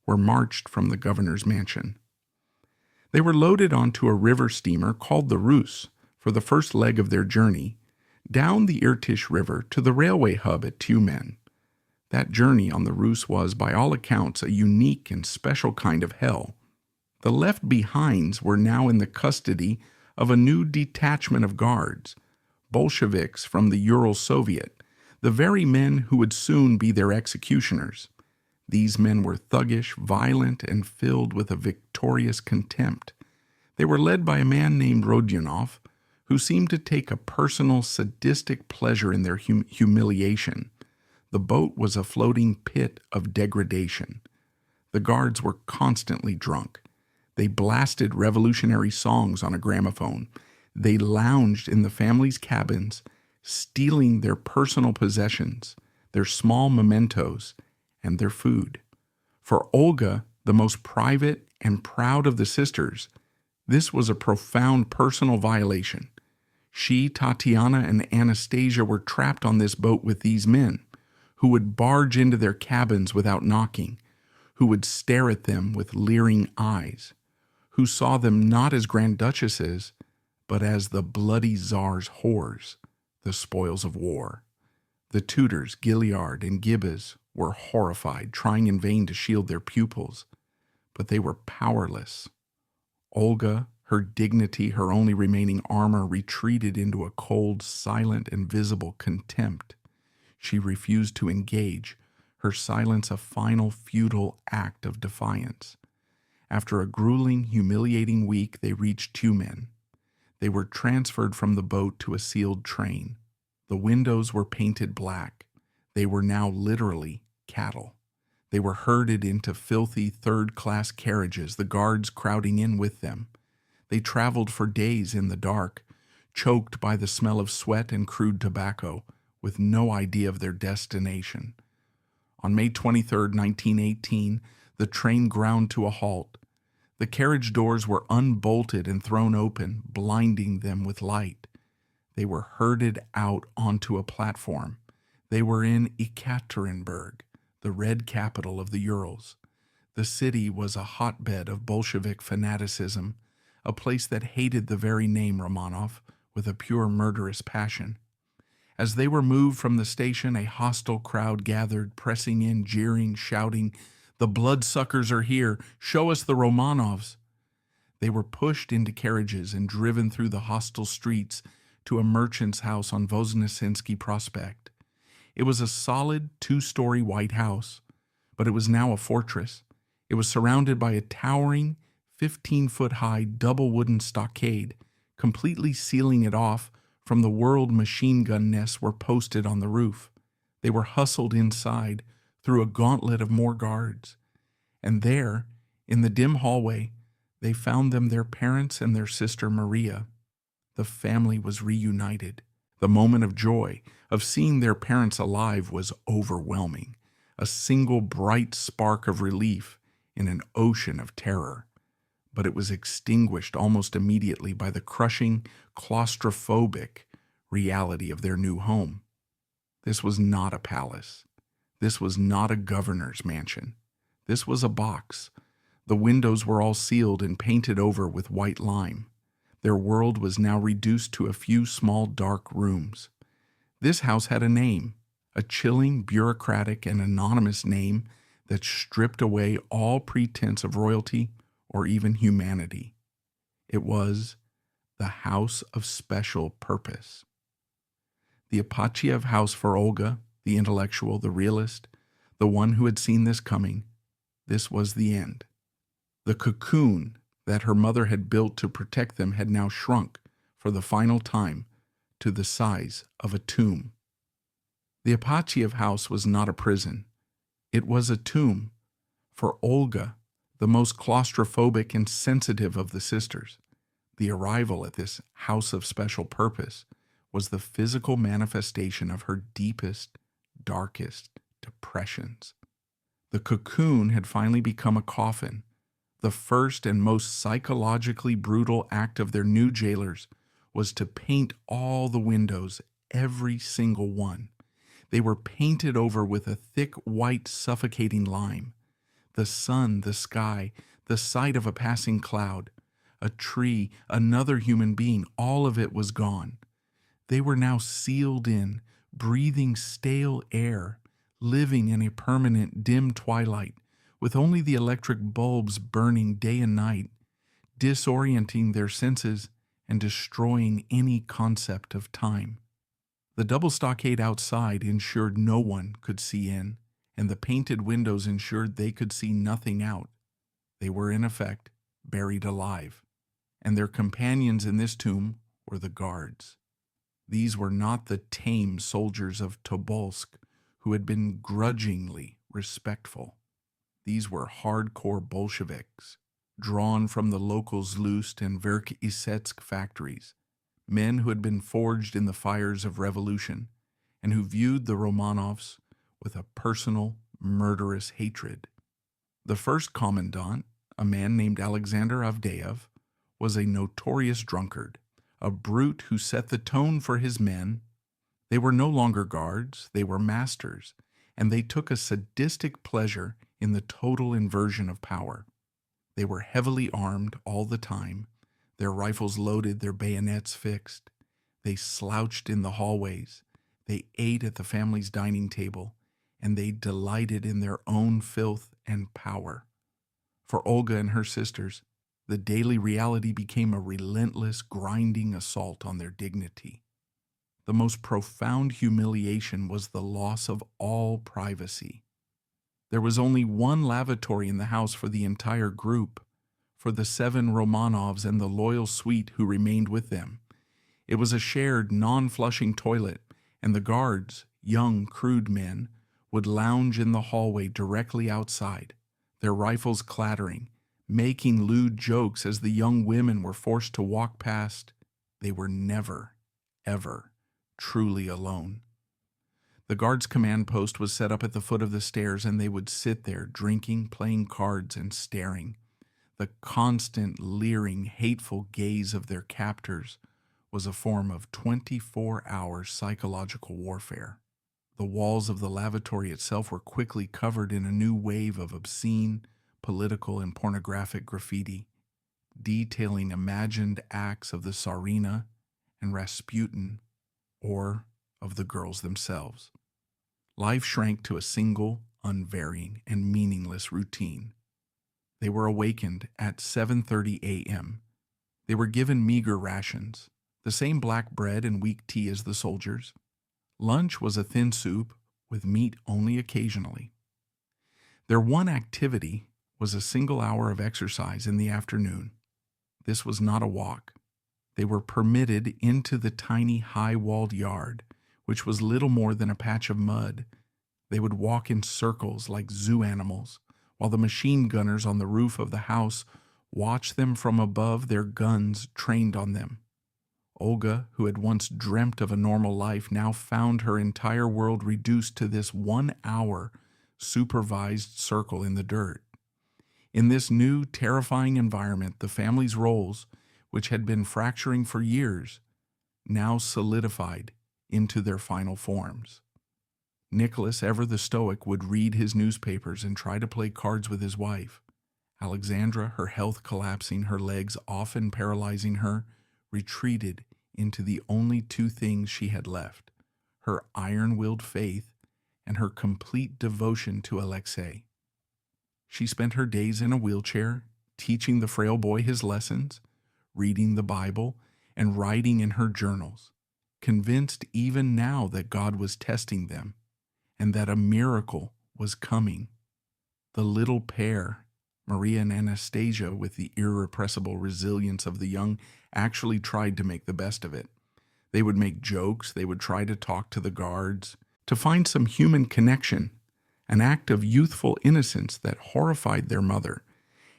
[SPEAKER 1] were marched from the governor's mansion. They were loaded onto a river steamer called the Rus for the first leg of their journey, down the Irtish River to the railway hub at Tyumen. That journey on the Rus was, by all accounts, a unique and special kind of hell. The left-behinds were now in the custody of a new detachment of guards, Bolsheviks from the Ural Soviet, the very men who would soon be their executioners. These men were thuggish, violent, and filled with a victorious contempt. They were led by a man named Rodionov, who seemed to take a personal, sadistic pleasure in their humiliation. The boat was a floating pit of degradation. The guards were constantly drunk. They blasted revolutionary songs on a gramophone. They lounged in the family's cabins, stealing their personal possessions, their small mementos, and their food. For Olga, the most private and proud of the sisters, this was a profound personal violation. She, Tatiana, and Anastasia were trapped on this boat with these men, who would barge into their cabins without knocking, who would stare at them with leering eyes, who saw them not as grand duchesses, but as the bloody czar's whores, the spoils of war. The tutors, Gilliard and Gibbes, were horrified, trying in vain to shield their pupils, but they were powerless. Olga, her dignity, her only remaining armor, retreated into a cold, silent, and visible contempt. She refused to engage, her silence a final futile act of defiance. After a grueling, humiliating week, they reached Tumen. They were transferred from the boat to a sealed train. The windows were painted black. They were now literally cattle. They were herded into filthy third-class carriages, the guards crowding in with them. They traveled for days in the dark, choked by the smell of sweat and crude tobacco, with no idea of their destination. On May 23, 1918, the train ground to a halt. The carriage doors were unbolted and thrown open, blinding them with light. They were herded out onto a platform. They were in Ekaterinburg, the red capital of the Urals. The city was a hotbed of Bolshevik fanaticism, a place that hated the very name Romanov with a pure murderous passion. As they were moved from the station, a hostile crowd gathered, pressing in, jeering, shouting, "The bloodsuckers are here! Show us the Romanovs!" They were pushed into carriages and driven through the hostile streets to a merchant's house on Voznesensky Prospect. It was a solid two-story white house, but it was now a fortress. It was surrounded by a towering, 15-foot-high double wooden stockade, completely sealing it off from the world machine gun nests were posted on the roof. They were hustled inside through a gauntlet of more guards. And there, in the dim hallway, they found them their parents and their sister Maria. The family was reunited. The moment of joy of seeing their parents alive was overwhelming, a single bright spark of relief in an ocean of terror. But it was extinguished almost immediately by the crushing, claustrophobic reality of their new home. This was not a palace. This was not a governor's mansion. This was a box. The windows were all sealed and painted over with white lime. Their world was now reduced to a few small dark rooms. This house had a name, a chilling, bureaucratic, and anonymous name that stripped away all pretense of royalty or even humanity. It was the House of Special Purpose. The Apachev house for Olga, the intellectual, the realist, the one who had seen this coming, this was the end. The cocoon that her mother had built to protect them had now shrunk, for the final time, to the size of a tomb. The Apachev house was not a prison. It was a tomb for Olga, the most claustrophobic and sensitive of the sisters. The arrival at this house of special purpose was the physical manifestation of her deepest, darkest depressions. The cocoon had finally become a coffin. The first and most psychologically brutal act of their new jailers was to paint all the windows, every single one. They were painted over with a thick, white, suffocating lime. The sun, the sky, the sight of a passing cloud, a tree, another human being, all of it was gone. They were now sealed in, breathing stale air, living in a permanent dim twilight, with only the electric bulbs burning day and night, disorienting their senses and destroying any concept of time. The double stockade outside ensured no one could see in, and the painted windows ensured they could see nothing out. They were, in effect, buried alive, and their companions in this tomb were the guards. These were not the tame soldiers of Tobolsk who had been grudgingly respectful. These were hardcore Bolsheviks, drawn from the local Zlust and Verk-Isetsk factories, men who had been forged in the fires of revolution, and who viewed the Romanovs with a personal, murderous hatred. The first commandant, a man named Alexander Avdeyev, was a notorious drunkard, a brute who set the tone for his men. They were no longer guards, they were masters, and they took a sadistic pleasure in the total inversion of power. They were heavily armed all the time, their rifles loaded, their bayonets fixed. They slouched in the hallways. They ate at the family's dining table, and they delighted in their own filth and power. For Olga and her sisters, the daily reality became a relentless, grinding assault on their dignity. The most profound humiliation was the loss of all privacy. There was only one lavatory in the house for the entire group, for the 7 Romanovs and the loyal suite who remained with them. It was a shared, non-flushing toilet, and the guards, young, crude men, would lounge in the hallway directly outside, their rifles clattering, making lewd jokes as the young women were forced to walk past. They were never, ever truly alone. The guards' command post was set up at the foot of the stairs, and they would sit there drinking, playing cards, and staring. The constant, leering, hateful gaze of their captors was a form of 24-hour psychological warfare. The walls of the lavatory itself were quickly covered in a new wave of obscene, political, and pornographic graffiti, detailing imagined acts of the Tsarina and Rasputin, or of the girls themselves. Life shrank to a single, unvarying, and meaningless routine. They were awakened at 7:30 a.m. They were given meager rations, the same black bread and weak tea as the soldiers. Lunch was a thin soup with meat only occasionally. Their one activity was a single hour of exercise in the afternoon. This was not a walk. They were permitted into the tiny high-walled yard, which was little more than a patch of mud. They would walk in circles like zoo animals, while the machine gunners on the roof of the house watched them from above, their guns trained on them. Olga, who had once dreamt of a normal life, now found her entire world reduced to this 1-hour supervised circle in the dirt. In this new, terrifying environment, the family's roles, which had been fracturing for years, now solidified into their final forms. Nicholas, ever the stoic, would read his newspapers and try to play cards with his wife. Alexandra, her health collapsing, her legs often paralyzing her, retreated into the only 2 things she had left: her iron-willed faith and her complete devotion to Alexei. She spent her days in a wheelchair, teaching the frail boy his lessons, reading the Bible, and writing in her journals, convinced even now that God was testing them and that a miracle was coming. The little pair, Maria and Anastasia, with the irrepressible resilience of the young, actually tried to make the best of it. They would make jokes, they would try to talk to the guards, to find some human connection, an act of youthful innocence that horrified their mother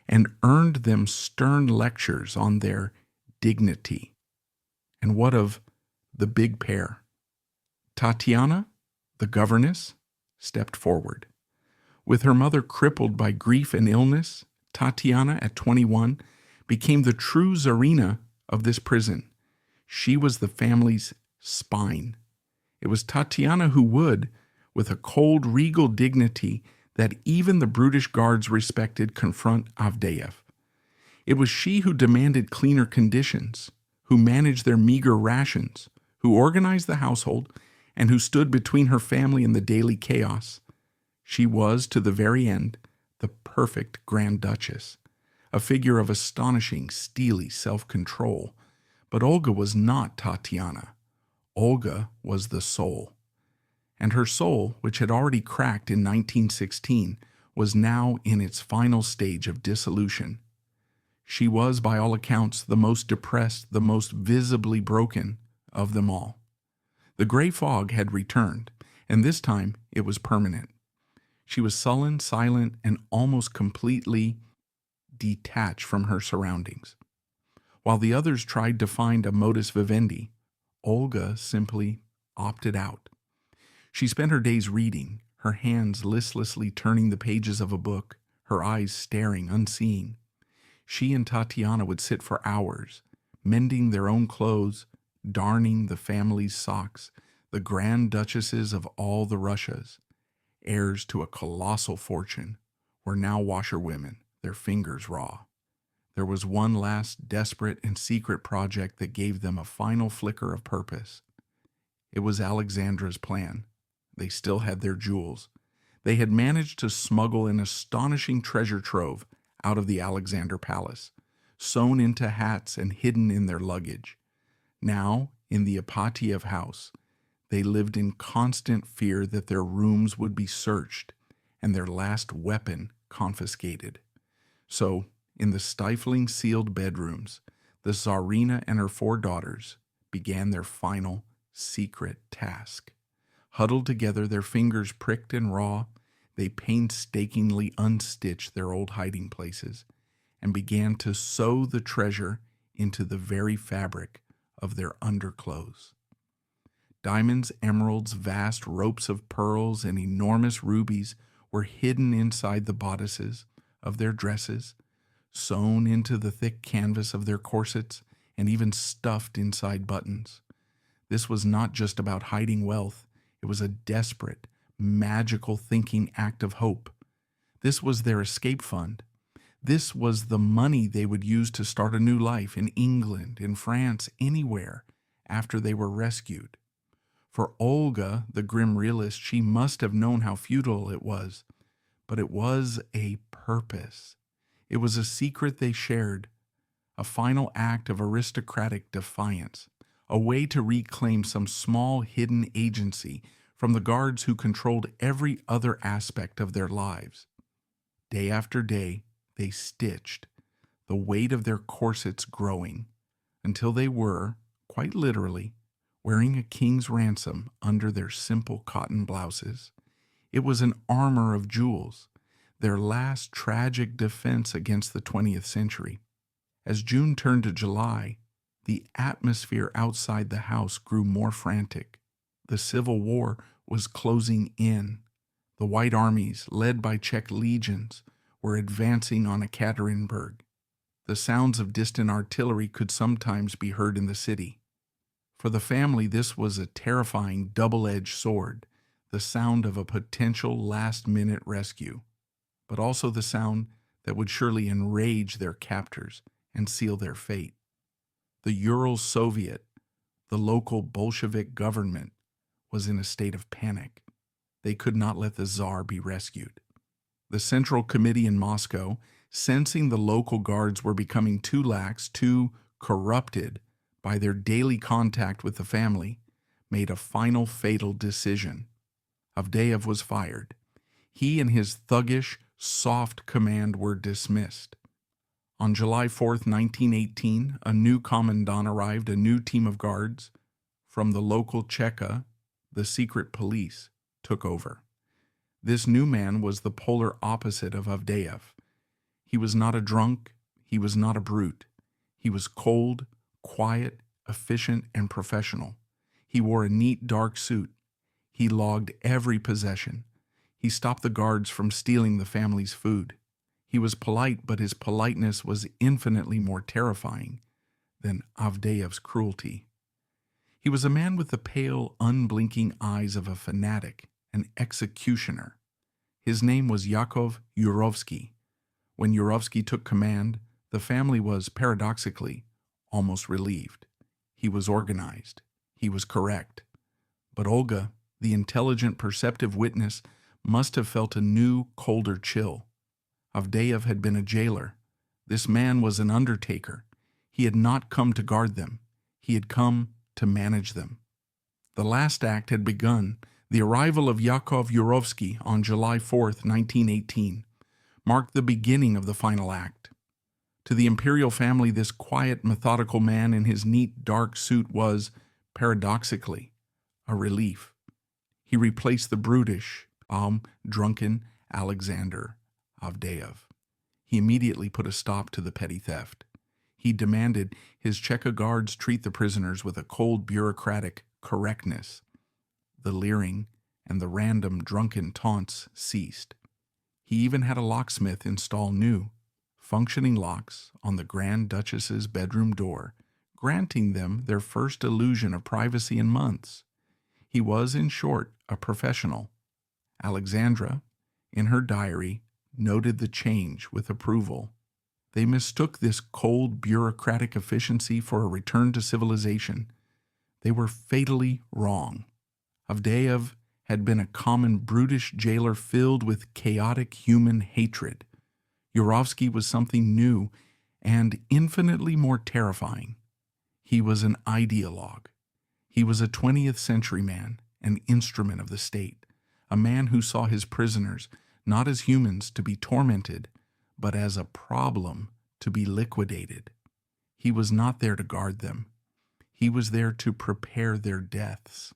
[SPEAKER 1] and earned them stern lectures on their dignity. And what of the big pair? Tatiana, the governess, stepped forward. With her mother crippled by grief and illness, Tatiana, at 21, became the true Tsarina of this prison. She was the family's spine. It was Tatiana who would, with a cold, regal dignity that even the brutish guards respected, confront Avdeyev. It was she who demanded cleaner conditions, who managed their meager rations, who organized the household, and who stood between her family and the daily chaos. She was, to the very end, the perfect Grand Duchess, a figure of astonishing, steely self-control. But Olga was not Tatiana. Olga was the soul. And her soul, which had already cracked in 1916, was now in its final stage of dissolution. She was, by all accounts, the most depressed, the most visibly broken of them all. The gray fog had returned, and this time it was permanent. She was sullen, silent, and almost completely detached from her surroundings. While the others tried to find a modus vivendi, Olga simply opted out. She spent her days reading, her hands listlessly turning the pages of a book, her eyes staring, unseeing. She and Tatiana would sit for hours, mending their own clothes, darning the family's socks, the grand duchesses of all the Russias, heirs to a colossal fortune, were now washerwomen, their fingers raw. There was one last desperate and secret project that gave them a final flicker of purpose. It was Alexandra's plan. They still had their jewels. They had managed to smuggle an astonishing treasure trove out of the Alexander Palace, sewn into hats and hidden in their luggage. Now, in the Ipatiev house, they lived in constant fear that their rooms would be searched and their last weapon confiscated. So, in the stifling sealed bedrooms, the Tsarina and her 4 daughters began their final secret task. Huddled together, their fingers pricked and raw, they painstakingly unstitched their old hiding places and began to sew the treasure into the very fabric of their underclothes. Diamonds, emeralds, vast ropes of pearls, and enormous rubies were hidden inside the bodices of their dresses, sewn into the thick canvas of their corsets, and even stuffed inside buttons. This was not just about hiding wealth. It was a desperate, magical thinking act of hope. This was their escape fund. This was the money they would use to start a new life in England, in France, anywhere after they were rescued. For Olga, the grim realist, she must have known how futile it was, but it was a purpose. It was a secret they shared, a final act of aristocratic defiance, a way to reclaim some small hidden agency from the guards who controlled every other aspect of their lives. Day after day, they stitched, the weight of their corsets growing, until they were, quite literally, wearing a king's ransom under their simple cotton blouses. It was an armor of jewels, their last tragic defense against the 20th century. As June turned to July, the atmosphere outside the house grew more frantic. The Civil War was closing in. The White Armies, led by Czech legions, were advancing on Ekaterinburg. The sounds of distant artillery could sometimes be heard in the city. For the family, this was a terrifying double-edged sword, the sound of a potential last-minute rescue, but also the sound that would surely enrage their captors and seal their fate. The Ural Soviet, the local Bolshevik government, was in a state of panic. They could not let the Tsar be rescued. The Central Committee in Moscow, sensing the local guards were becoming too lax, too corrupted by their daily contact with the family, made a final fatal decision. Avdeyev was fired. He and his thuggish, soft command were dismissed. On July 4th, 1918, a new commandant arrived, a new team of guards. From the local Cheka, the secret police took over. This new man was the polar opposite of Avdeyev. He was not a drunk, he was not a brute. He was cold, quiet, efficient, and professional. He wore a neat dark suit. He logged every possession. He stopped the guards from stealing the family's food. He was polite, but his politeness was infinitely more terrifying than Avdeyev's cruelty. He was a man with the pale, unblinking eyes of a fanatic, an executioner. His name was Yakov Yurovsky. When Yurovsky took command, the family was, paradoxically, almost relieved. He was organized. He was correct. But Olga, the intelligent, perceptive witness, must have felt a new, colder chill. Avdeyev had been a jailer. This man was an undertaker. He had not come to guard them. He had come to manage them. The last act had begun. The arrival of Yakov Yurovsky on July 4th, 1918, marked the beginning of the final act. To the Imperial family, this quiet, methodical man in his neat, dark suit was, paradoxically, a relief. He replaced the brutish, drunken Alexander Avdeyev. He immediately put a stop to the petty theft. He demanded his Cheka guards treat the prisoners with a cold, bureaucratic correctness. The leering and the random drunken taunts ceased. He even had a locksmith install new, functioning locks on the Grand Duchess's bedroom door, granting them their first illusion of privacy in months. He was, in short, a professional. Alexandra, in her diary, noted the change with approval. They mistook this cold bureaucratic efficiency for a return to civilization. They were fatally wrong. Avdeyev had been a common brutish jailer filled with chaotic human hatred. Yurovsky was something new and infinitely more terrifying. He was an ideologue. He was a 20th century man, an instrument of the state, a man who saw his prisoners not as humans to be tormented, but as a problem to be liquidated. He was not there to guard them. He was there to prepare their deaths.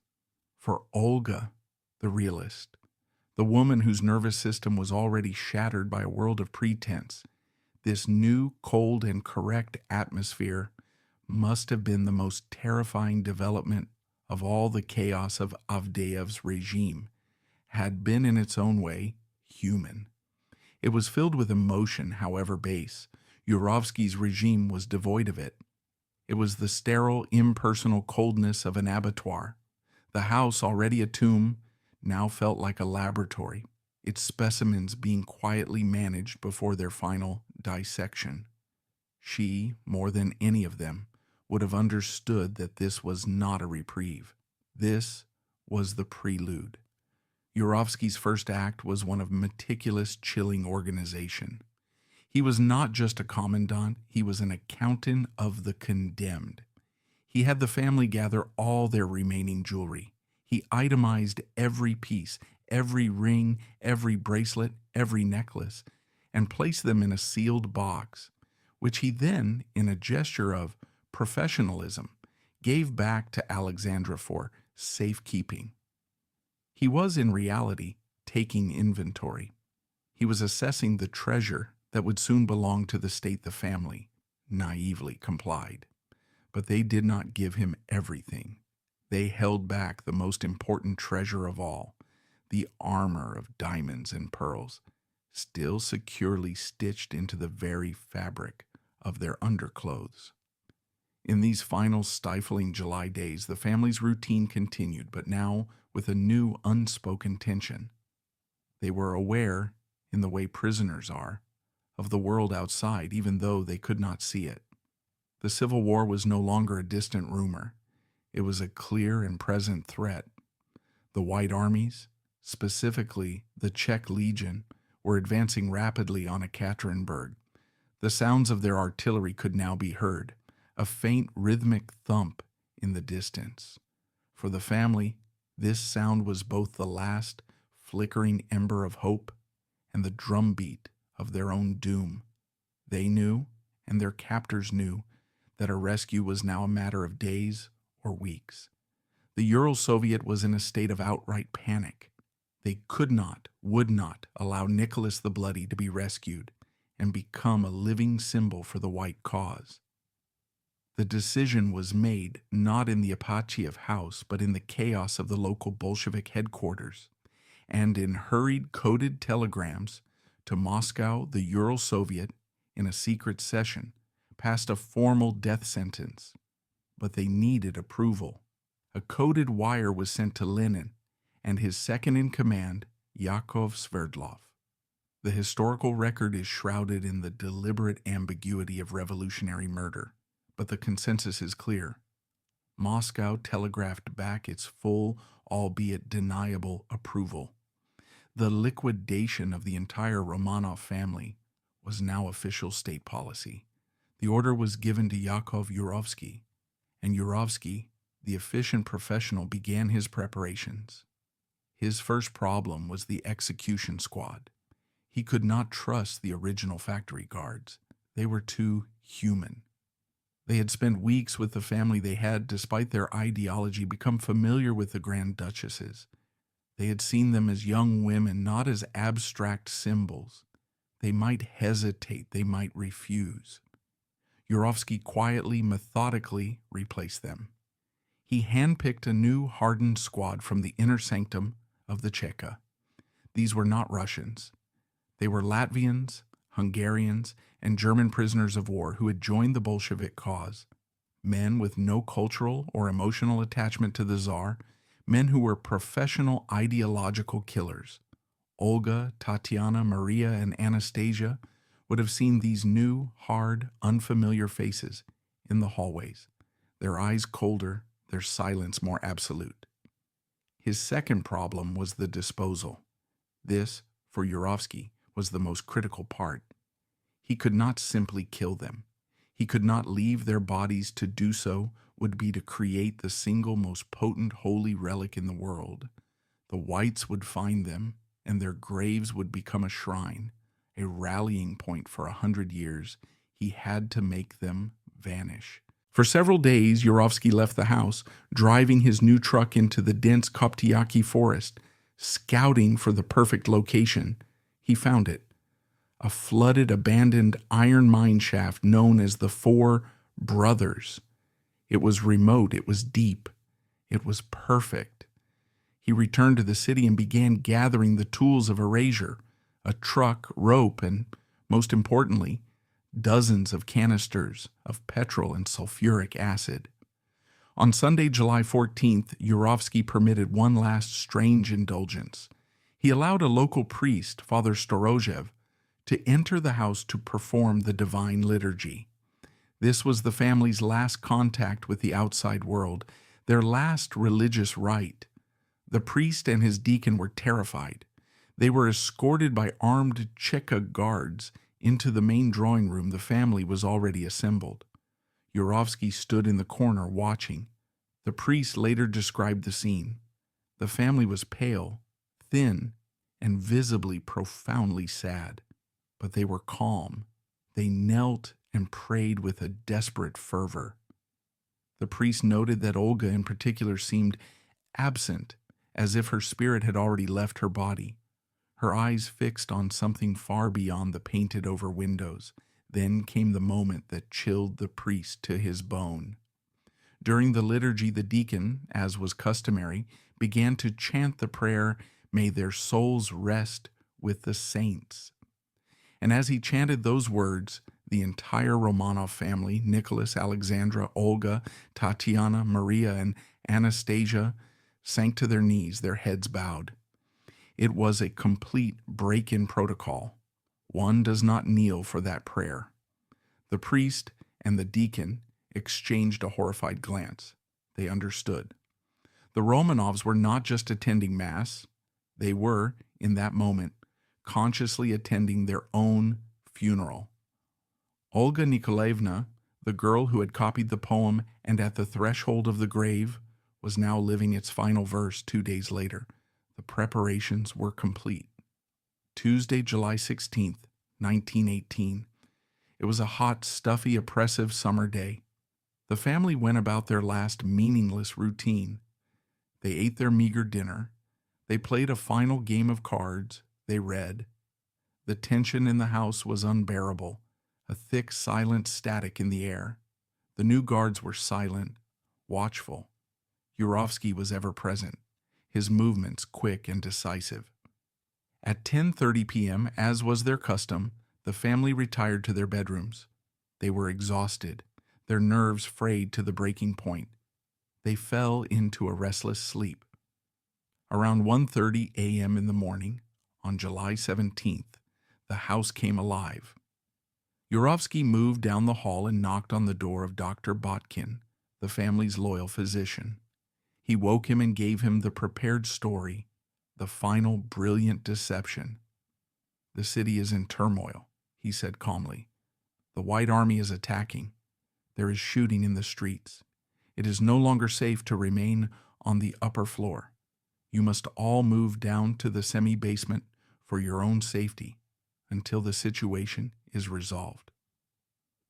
[SPEAKER 1] For Olga, the realist, the woman whose nervous system was already shattered by a world of pretense, this new, cold, and correct atmosphere must have been the most terrifying development of all the chaos of Avdeyev's regime, had been in its own way human. It was filled with emotion, however base. Yurovsky's regime was devoid of it. It was the sterile, impersonal coldness of an abattoir. The house, already a tomb, now felt like a laboratory, its specimens being quietly managed before their final dissection. She, more than any of them, would have understood that this was not a reprieve. This was the prelude. Yurovsky's first act was one of meticulous, chilling organization. He was not just a commandant, he was an accountant of the condemned. He had the family gather all their remaining jewelry. He itemized every piece, every ring, every bracelet, every necklace, and placed them in a sealed box, which he then, in a gesture of professionalism, gave back to Alexandra for safekeeping. He was, in reality, taking inventory. He was assessing the treasure that would soon belong to the state. The family naively complied. But they did not give him everything. They held back the most important treasure of all, the armor of diamonds and pearls, still securely stitched into the very fabric of their underclothes. In these final stifling July days, the family's routine continued, but now with a new unspoken tension. They were aware, in the way prisoners are, of the world outside, even though they could not see it. The Civil War was no longer a distant rumor. It was a clear and present threat. The White Armies, specifically the Czech Legion, were advancing rapidly on Ekaterinburg. The sounds of their artillery could now be heard, a faint rhythmic thump in the distance. For the family, this sound was both the last flickering ember of hope and the drumbeat of their own doom. They knew, and their captors knew, that a rescue was now a matter of days or weeks. The Ural Soviet was in a state of outright panic. They could not, would not allow Nicholas the Bloody to be rescued and become a living symbol for the white cause. The decision was made not in the Apachev house, but in the chaos of the local Bolshevik headquarters, and in hurried coded telegrams to Moscow, the Ural Soviet, in a secret session, passed a formal death sentence. But they needed approval. A coded wire was sent to Lenin and his second-in-command, Yakov Sverdlov. The historical record is shrouded in the deliberate ambiguity of revolutionary murder, but the consensus is clear. Moscow telegraphed back its full, albeit deniable, approval. The liquidation of the entire Romanov family was now official state policy. The order was given to Yakov Yurovsky, and Yurovsky, the efficient professional, began his preparations. His first problem was the execution squad. He could not trust the original factory guards. They were too human. They had spent weeks with the family. They had, despite their ideology, become familiar with the Grand Duchesses. They had seen them as young women, not as abstract symbols. They might hesitate, they might refuse. Yurovsky quietly, methodically replaced them. He handpicked a new hardened squad from the inner sanctum of the Cheka. These were not Russians. They were Latvians, Hungarians, and German prisoners of war who had joined the Bolshevik cause. Men with no cultural or emotional attachment to the Tsar, men who were professional ideological killers. Olga, Tatiana, Maria, and Anastasia would have seen these new, hard, unfamiliar faces in the hallways, their eyes colder, their silence more absolute. His second problem was the disposal. This, for Yurovsky, was the most critical part. He could not simply kill them. He could not leave their bodies. To do so would be to create the single most potent holy relic in the world. The whites would find them, and their graves would become a shrine, a rallying point for 100 years. He had to make them vanish. For several days, Yurovsky left the house, driving his new truck into the dense Koptyaki forest, scouting for the perfect location. He found it. A flooded, abandoned iron mine shaft known as the Four Brothers. It was remote, it was deep, it was perfect. He returned to the city and began gathering the tools of erasure, a truck, rope, and, most importantly, dozens of canisters of petrol and sulfuric acid. On Sunday, July 14th, Yurovsky permitted one last strange indulgence. He allowed a local priest, Father Storozhev, to enter the house to perform the divine liturgy. This was the family's last contact with the outside world, their last religious rite. The priest and his deacon were terrified. They were escorted by armed Cheka guards into the main drawing room. The family was already assembled. Yurovsky stood in the corner watching. The priest later described the scene. The family was pale, thin, and visibly profoundly sad. But they were calm. They knelt and prayed with a desperate fervor. The priest noted that Olga in particular seemed absent, as if her spirit had already left her body, her eyes fixed on something far beyond the painted-over windows. Then came the moment that chilled the priest to his bone. During the liturgy, the deacon, as was customary, began to chant the prayer, "May their souls rest with the saints." And as he chanted those words, the entire Romanov family, Nicholas, Alexandra, Olga, Tatiana, Maria, and Anastasia, sank to their knees, their heads bowed. It was a complete break-in protocol. One does not kneel for that prayer. The priest and the deacon exchanged a horrified glance. They understood. The Romanovs were not just attending Mass. They were, in that moment, consciously attending their own funeral. Olga Nikolaevna, the girl who had copied the poem "And at the Threshold of the Grave," was now living its final verse 2 days later. The preparations were complete. Tuesday, July 16th, 1918. It was a hot, stuffy, oppressive summer day. The family went about their last meaningless routine. They ate their meager dinner. They played a final game of cards. They read. The tension in the house was unbearable, a thick, silent static in the air. The new guards were silent, watchful. Yurovsky was ever present, his movements quick and decisive. At 10:30 p.m., as was their custom, the family retired to their bedrooms. They were exhausted, their nerves frayed to the breaking point. They fell into a restless sleep. Around 1:30 a.m. in the morning, on July 17th, the house came alive. Yurovsky moved down the hall and knocked on the door of Dr. Botkin, the family's loyal physician. He woke him and gave him the prepared story, the final brilliant deception. "The city is in turmoil," he said calmly. "The White Army is attacking. There is shooting in the streets. It is no longer safe to remain on the upper floor. You must all move down to the semi-basement for your own safety until the situation is resolved."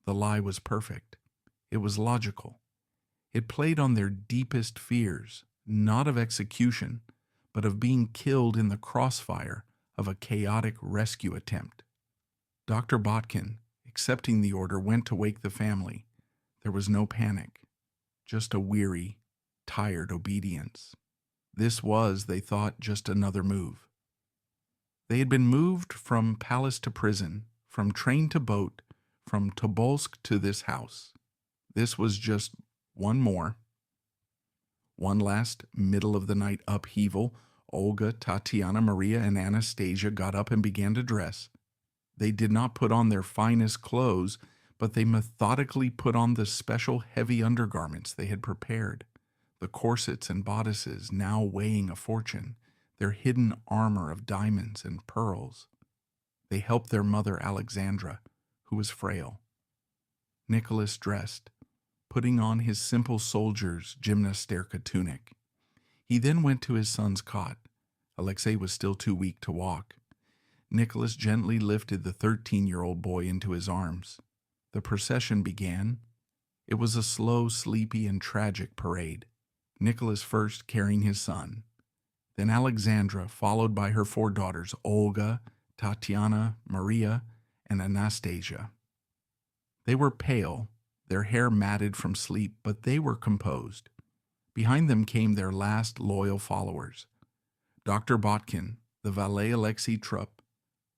[SPEAKER 1] The lie was perfect. It was logical. It played on their deepest fears, not of execution, but of being killed in the crossfire of a chaotic rescue attempt. Dr. Botkin, accepting the order, went to wake the family. There was no panic, just a weary, tired obedience. This was, they thought, just another move. They had been moved from palace to prison, from train to boat, from Tobolsk to this house. This was just one last middle-of-the-night upheaval Olga, Tatiana, Maria, and Anastasia got up and began to dress. They did not put on their finest clothes, but they methodically put on the special heavy undergarments they had prepared, the corsets and bodices now weighing a fortune, their hidden armor of diamonds and pearls. They helped their mother Alexandra, who was frail. Nicholas dressed, putting on his simple soldier's gymnasterka tunic. He then went to his son's cot. Alexei was still too weak to walk. Nicholas gently lifted the 13-year-old boy into his arms. The procession began. It was a slow, sleepy, and tragic parade. Nicholas first carrying his son, then Alexandra, followed by her 4 daughters, Olga, Tatiana, Maria, and Anastasia. They were pale, their hair matted from sleep, but they were composed. Behind them came their last loyal followers, Dr. Botkin, the valet Alexei Trupp,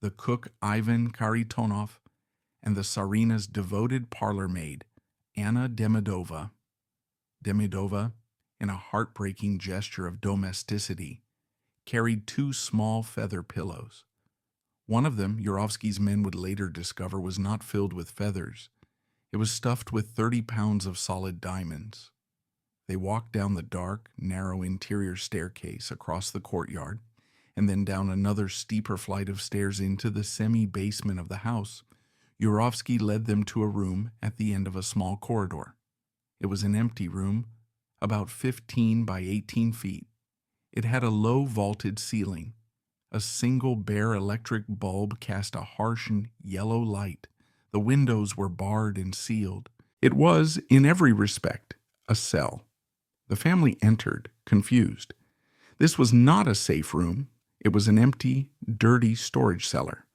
[SPEAKER 1] the cook Ivan Karitonov, and the Tsarina's devoted parlor maid, Anna Demidova. Demidova, in a heartbreaking gesture of domesticity, carried 2 small feather pillows. One of them, Yurovsky's men would later discover, was not filled with feathers. It was stuffed with 30 pounds of solid diamonds. They walked down the dark, narrow interior staircase across the courtyard, and then down another steeper flight of stairs into the semi-basement of the house. Yurovsky led them to a room at the end of a small corridor. It was an empty room, about 15 by 18 feet. It had a low vaulted ceiling. A single bare electric bulb cast a harsh and yellow light. The windows were barred and sealed. It was, in every respect, a cell. The family entered, confused. This was not a safe room. It was an empty, dirty storage cellar.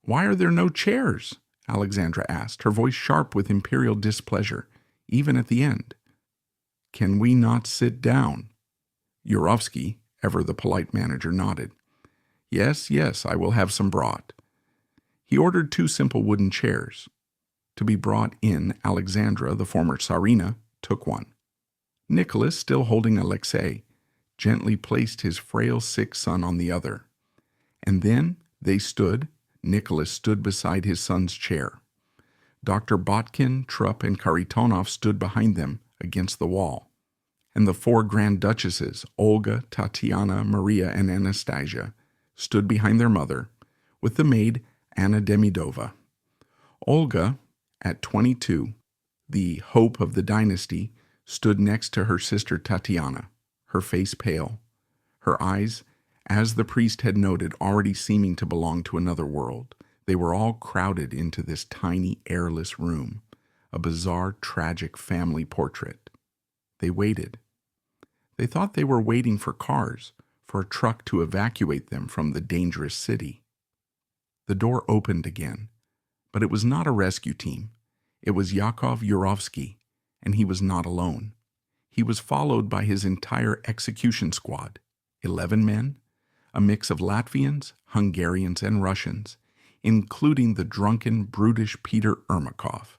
[SPEAKER 1] "Why are there no chairs?" Alexandra asked, her voice sharp with imperial displeasure, even at the end. "Can we not sit down?" Yurovsky, ever the polite manager, nodded. Yes, I will have some brought." He ordered 2 simple wooden chairs. To be brought in, Alexandra, the former Tsarina, took one. Nicholas, still holding Alexei, gently placed his frail sick son on the other. And then they stood. Nicholas stood beside his son's chair. Dr. Botkin, Trupp, and Karitonov stood behind them against the wall. And the 4 Grand Duchesses, Olga, Tatiana, Maria, and Anastasia, stood behind their mother, with the maid Anna Demidova. Olga, at 22, the hope of the dynasty, stood next to her sister Tatiana, her face pale, her eyes, as the priest had noted, already seeming to belong to another world. They were all crowded into this tiny, airless room, a bizarre, tragic family portrait. They waited. They thought they were waiting for cars, for a truck to evacuate them from the dangerous city. The door opened again, but it was not a rescue team. It was Yakov Yurovsky, and he was not alone. He was followed by his entire execution squad, 11 men, a mix of Latvians, Hungarians, and Russians, including the drunken, brutish Peter Ermakov.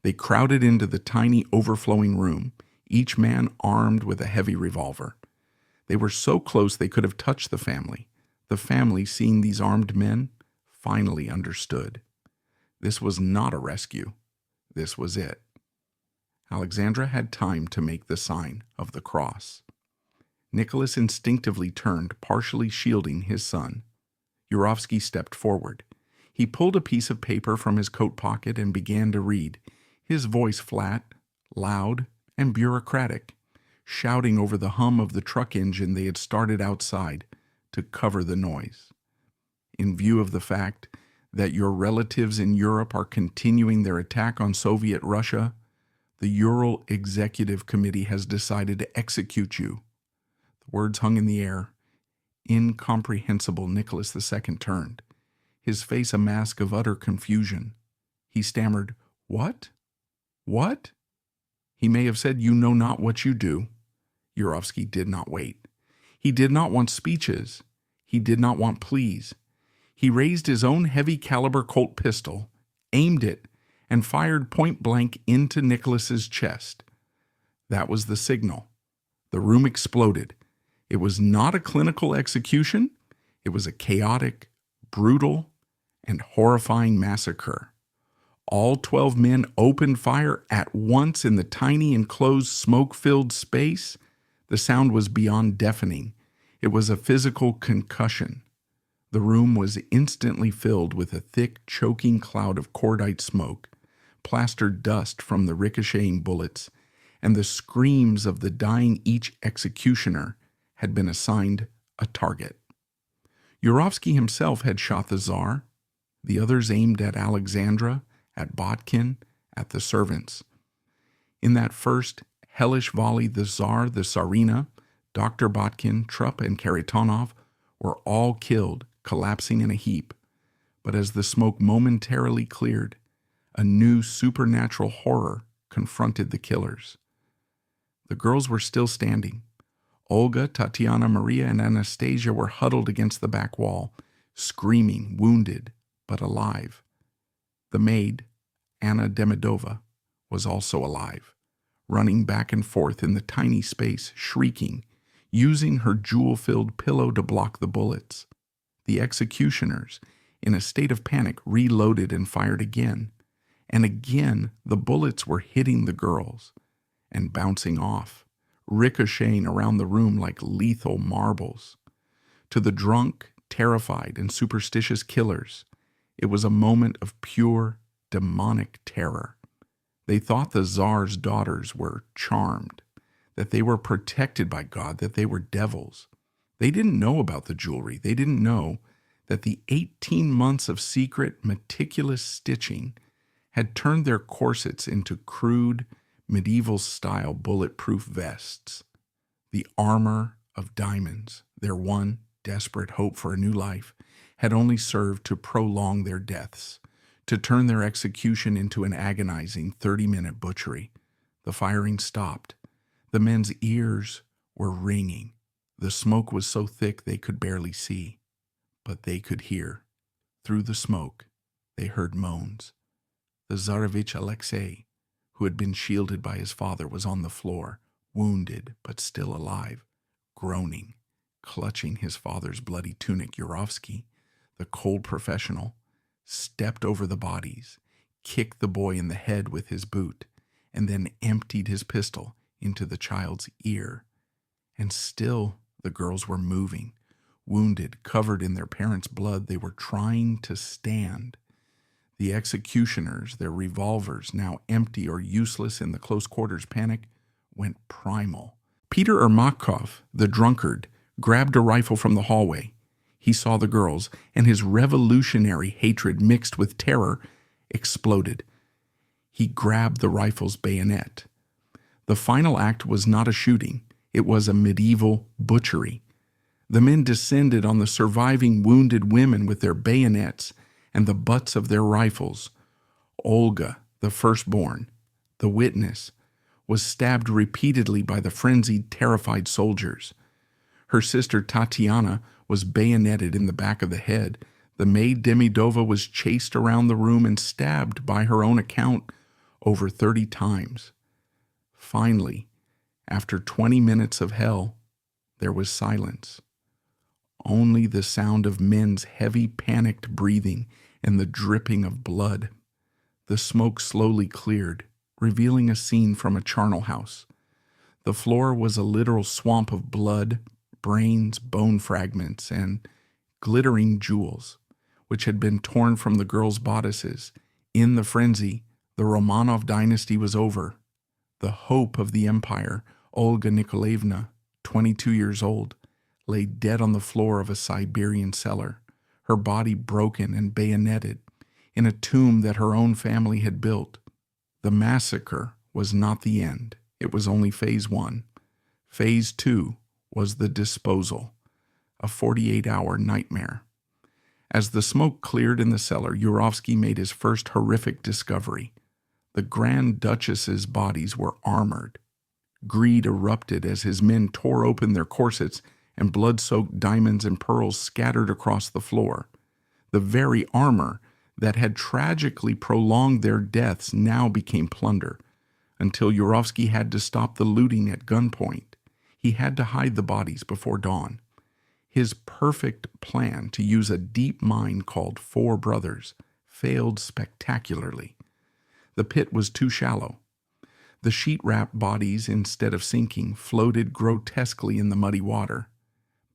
[SPEAKER 1] They crowded into the tiny, overflowing room, each man armed with a heavy revolver. They were so close they could have touched the family. The family, seeing these armed men, finally understood. This was not a rescue. This was it. Alexandra had time to make the sign of the cross. Nicholas instinctively turned, partially shielding his son. Yurovsky stepped forward. He pulled a piece of paper from his coat pocket and began to read, his voice flat, loud, and bureaucratic, shouting over the hum of the truck engine they had started outside to cover the noise. In view of the fact that your relatives in Europe are continuing their attack on Soviet Russia, the Ural Executive Committee has decided to execute you. The words hung in the air. Incomprehensible, Nicholas II turned, his face a mask of utter confusion. He stammered, "What? What?" He may have said, "You know not what you do." Yurovsky did not wait. He did not want speeches. He did not want pleas. He raised his own heavy-caliber Colt pistol, aimed it, and fired point-blank into Nicholas's chest. That was the signal. The room exploded. It was not a clinical execution. It was a chaotic, brutal, and horrifying massacre. All 12 men opened fire at once in the tiny enclosed smoke-filled space. The sound was beyond deafening. It was a physical concussion. The room was instantly filled with a thick, choking cloud of cordite smoke, plastered dust from the ricocheting bullets, and the screams of the dying. Each executioner had been assigned a target. Yurovsky himself had shot the Tsar. The others aimed at Alexandra, at Botkin, at the servants. In that first hellish volley, the Tsar, the Tsarina, Dr. Botkin, Trupp, and Kharitonov were all killed, collapsing in a heap. But as the smoke momentarily cleared, a new supernatural horror confronted the killers. The girls were still standing. Olga, Tatiana, Maria, and Anastasia were huddled against the back wall, screaming, wounded, but alive. The maid, Anna Demidova, was also alive, running back and forth in the tiny space, shrieking, using her jewel-filled pillow to block the bullets. The executioners, in a state of panic, reloaded and fired again. And again, the bullets were hitting the girls and bouncing off, ricocheting around the room like lethal marbles. To the drunk, terrified, and superstitious killers, it was a moment of pure, demonic terror. They thought the Tsar's daughters were charmed, that they were protected by God, that they were devils. They didn't know about the jewelry. They didn't know that the 18 months of secret, meticulous stitching had turned their corsets into crude, medieval-style bulletproof vests. The armor of diamonds, their one desperate hope for a new life, had only served to prolong their deaths, to turn their execution into an agonizing 30-minute butchery. The firing stopped. The men's ears were ringing. The smoke was so thick they could barely see, but they could hear. Through the smoke, they heard moans. The Tsarevich Alexei, who had been shielded by his father, was on the floor, wounded but still alive, groaning, clutching his father's bloody tunic. Yurovsky, the cold professional, stepped over the bodies, kicked the boy in the head with his boot, and then emptied his pistol into the child's ear. And still the girls were moving, wounded, covered in their parents' blood. They were trying to stand. The executioners, their revolvers now empty or useless in the close quarters panic, went primal. Peter Ermakov, the drunkard, grabbed a rifle from the hallway. He saw the girls, and his revolutionary hatred mixed with terror exploded. He grabbed the rifle's bayonet. The final act was not a shooting. It was a medieval butchery. The men descended on the surviving wounded women with their bayonets and the butts of their rifles. Olga, the firstborn, the witness, was stabbed repeatedly by the frenzied, terrified soldiers. Her sister Tatiana was bayoneted in the back of the head. The maid Demidova was chased around the room and stabbed, by her own account, over 30 times. Finally, after 20 minutes of hell, there was silence. Only the sound of men's heavy, panicked breathing and the dripping of blood. The smoke slowly cleared, revealing a scene from a charnel house. The floor was a literal swamp of blood, brains, bone fragments, and glittering jewels, which had been torn from the girls' bodices. In the frenzy, the Romanov dynasty was over. The hope of the empire, Olga Nikolaevna, 22 years old, lay dead on the floor of a Siberian cellar, her body broken and bayoneted, in a tomb that her own family had built. The massacre was not the end. It was only phase 1. Phase 2 was the disposal, a 48-hour nightmare. As the smoke cleared in the cellar, Yurovsky made his first horrific discovery. The Grand Duchess's bodies were armored. Greed erupted as his men tore open their corsets and blood-soaked diamonds and pearls scattered across the floor. The very armor that had tragically prolonged their deaths now became plunder, until Yurovsky had to stop the looting at gunpoint. He had to hide the bodies before dawn. His perfect plan to use a deep mine called Four Brothers failed spectacularly. The pit was too shallow. The sheet-wrapped bodies, instead of sinking, floated grotesquely in the muddy water.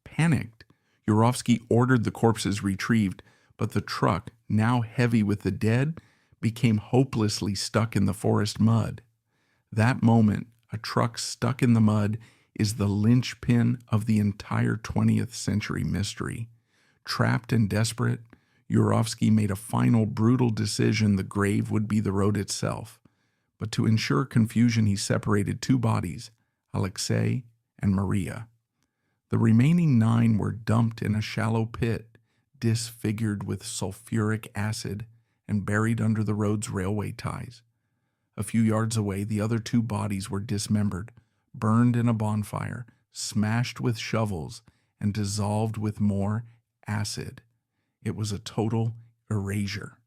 [SPEAKER 1] Panicked, Yurovsky ordered the corpses retrieved, but the truck, now heavy with the dead, became hopelessly stuck in the forest mud. That moment, a truck stuck in the mud, is the linchpin of the entire 20th century mystery. Trapped and desperate, Yurovsky made a final brutal decision: the grave would be the road itself. But to ensure confusion, he separated two bodies, Alexei and Maria. The remaining 9 were dumped in a shallow pit, disfigured with sulfuric acid, and buried under the road's railway ties. A few yards away, the other 2 bodies were dismembered, burned in a bonfire, smashed with shovels, and dissolved with more acid. It was a total erasure.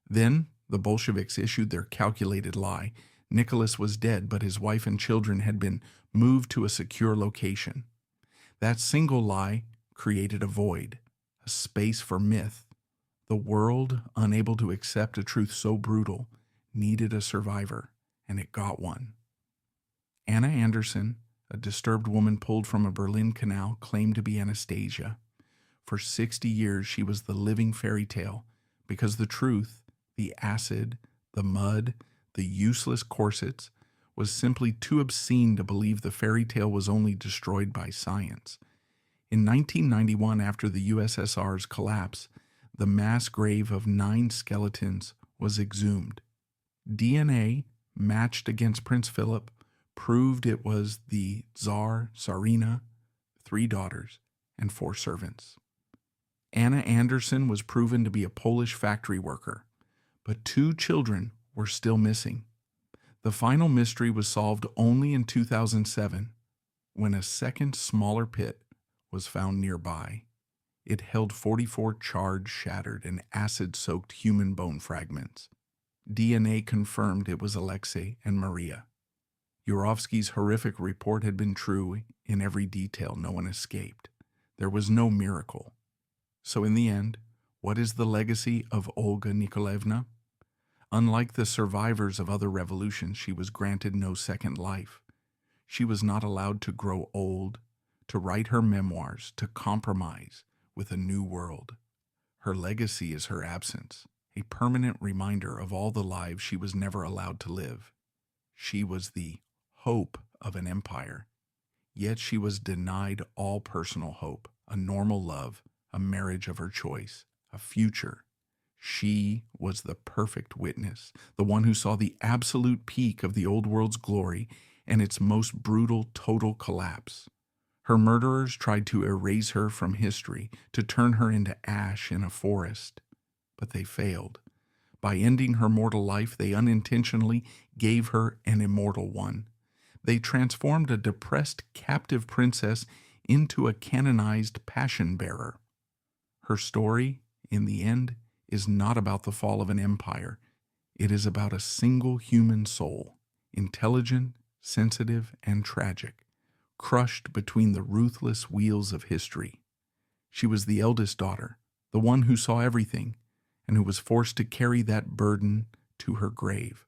[SPEAKER 1] Then the Bolsheviks issued their calculated lie. Nicholas was dead, but his wife and children had been moved to a secure location. That single lie created a void, a space for myth. The world, unable to accept a truth so brutal, needed a survivor, and it got one. Anna Anderson, a disturbed woman pulled from a Berlin canal, claimed to be Anastasia. For 60 years she was the living fairy tale, because the truth, the acid, the mud, the useless corsets, was simply too obscene to believe the fairy tale was only destroyed by science. In 1991, after the USSR's collapse, the mass grave of 9 skeletons was exhumed. DNA matched against Prince Philip proved it was the Tsar, Tsarina, 3 daughters, and 4 servants. Anna Anderson was proven to be a Polish factory worker, but 2 children were still missing. The final mystery was solved only in 2007, when a second, smaller pit was found nearby. It held 44 charred, shattered, and acid-soaked human bone fragments. DNA confirmed it was Alexei and Maria. Yurovsky's horrific report had been true in every detail. No one escaped. There was no miracle. So in the end, what is the legacy of Olga Nikolaevna? Unlike the survivors of other revolutions, she was granted no second life. She was not allowed to grow old, to write her memoirs, to compromise with a new world. Her legacy is her absence, a permanent reminder of all the lives she was never allowed to live. She was the hope of an empire, yet she was denied all personal hope, a normal love, a marriage of her choice, a future. She was the perfect witness, the one who saw the absolute peak of the old world's glory and its most brutal total collapse. Her murderers tried to erase her from history, to turn her into ash in a forest, but they failed. By ending her mortal life, they unintentionally gave her an immortal one. They transformed a depressed captive princess into a canonized passion-bearer. Her story, in the end, is not about the fall of an empire. It is about a single human soul, intelligent, sensitive, and tragic, crushed between the ruthless wheels of history. She was the eldest daughter, the one who saw everything, and who was forced to carry that burden to her grave.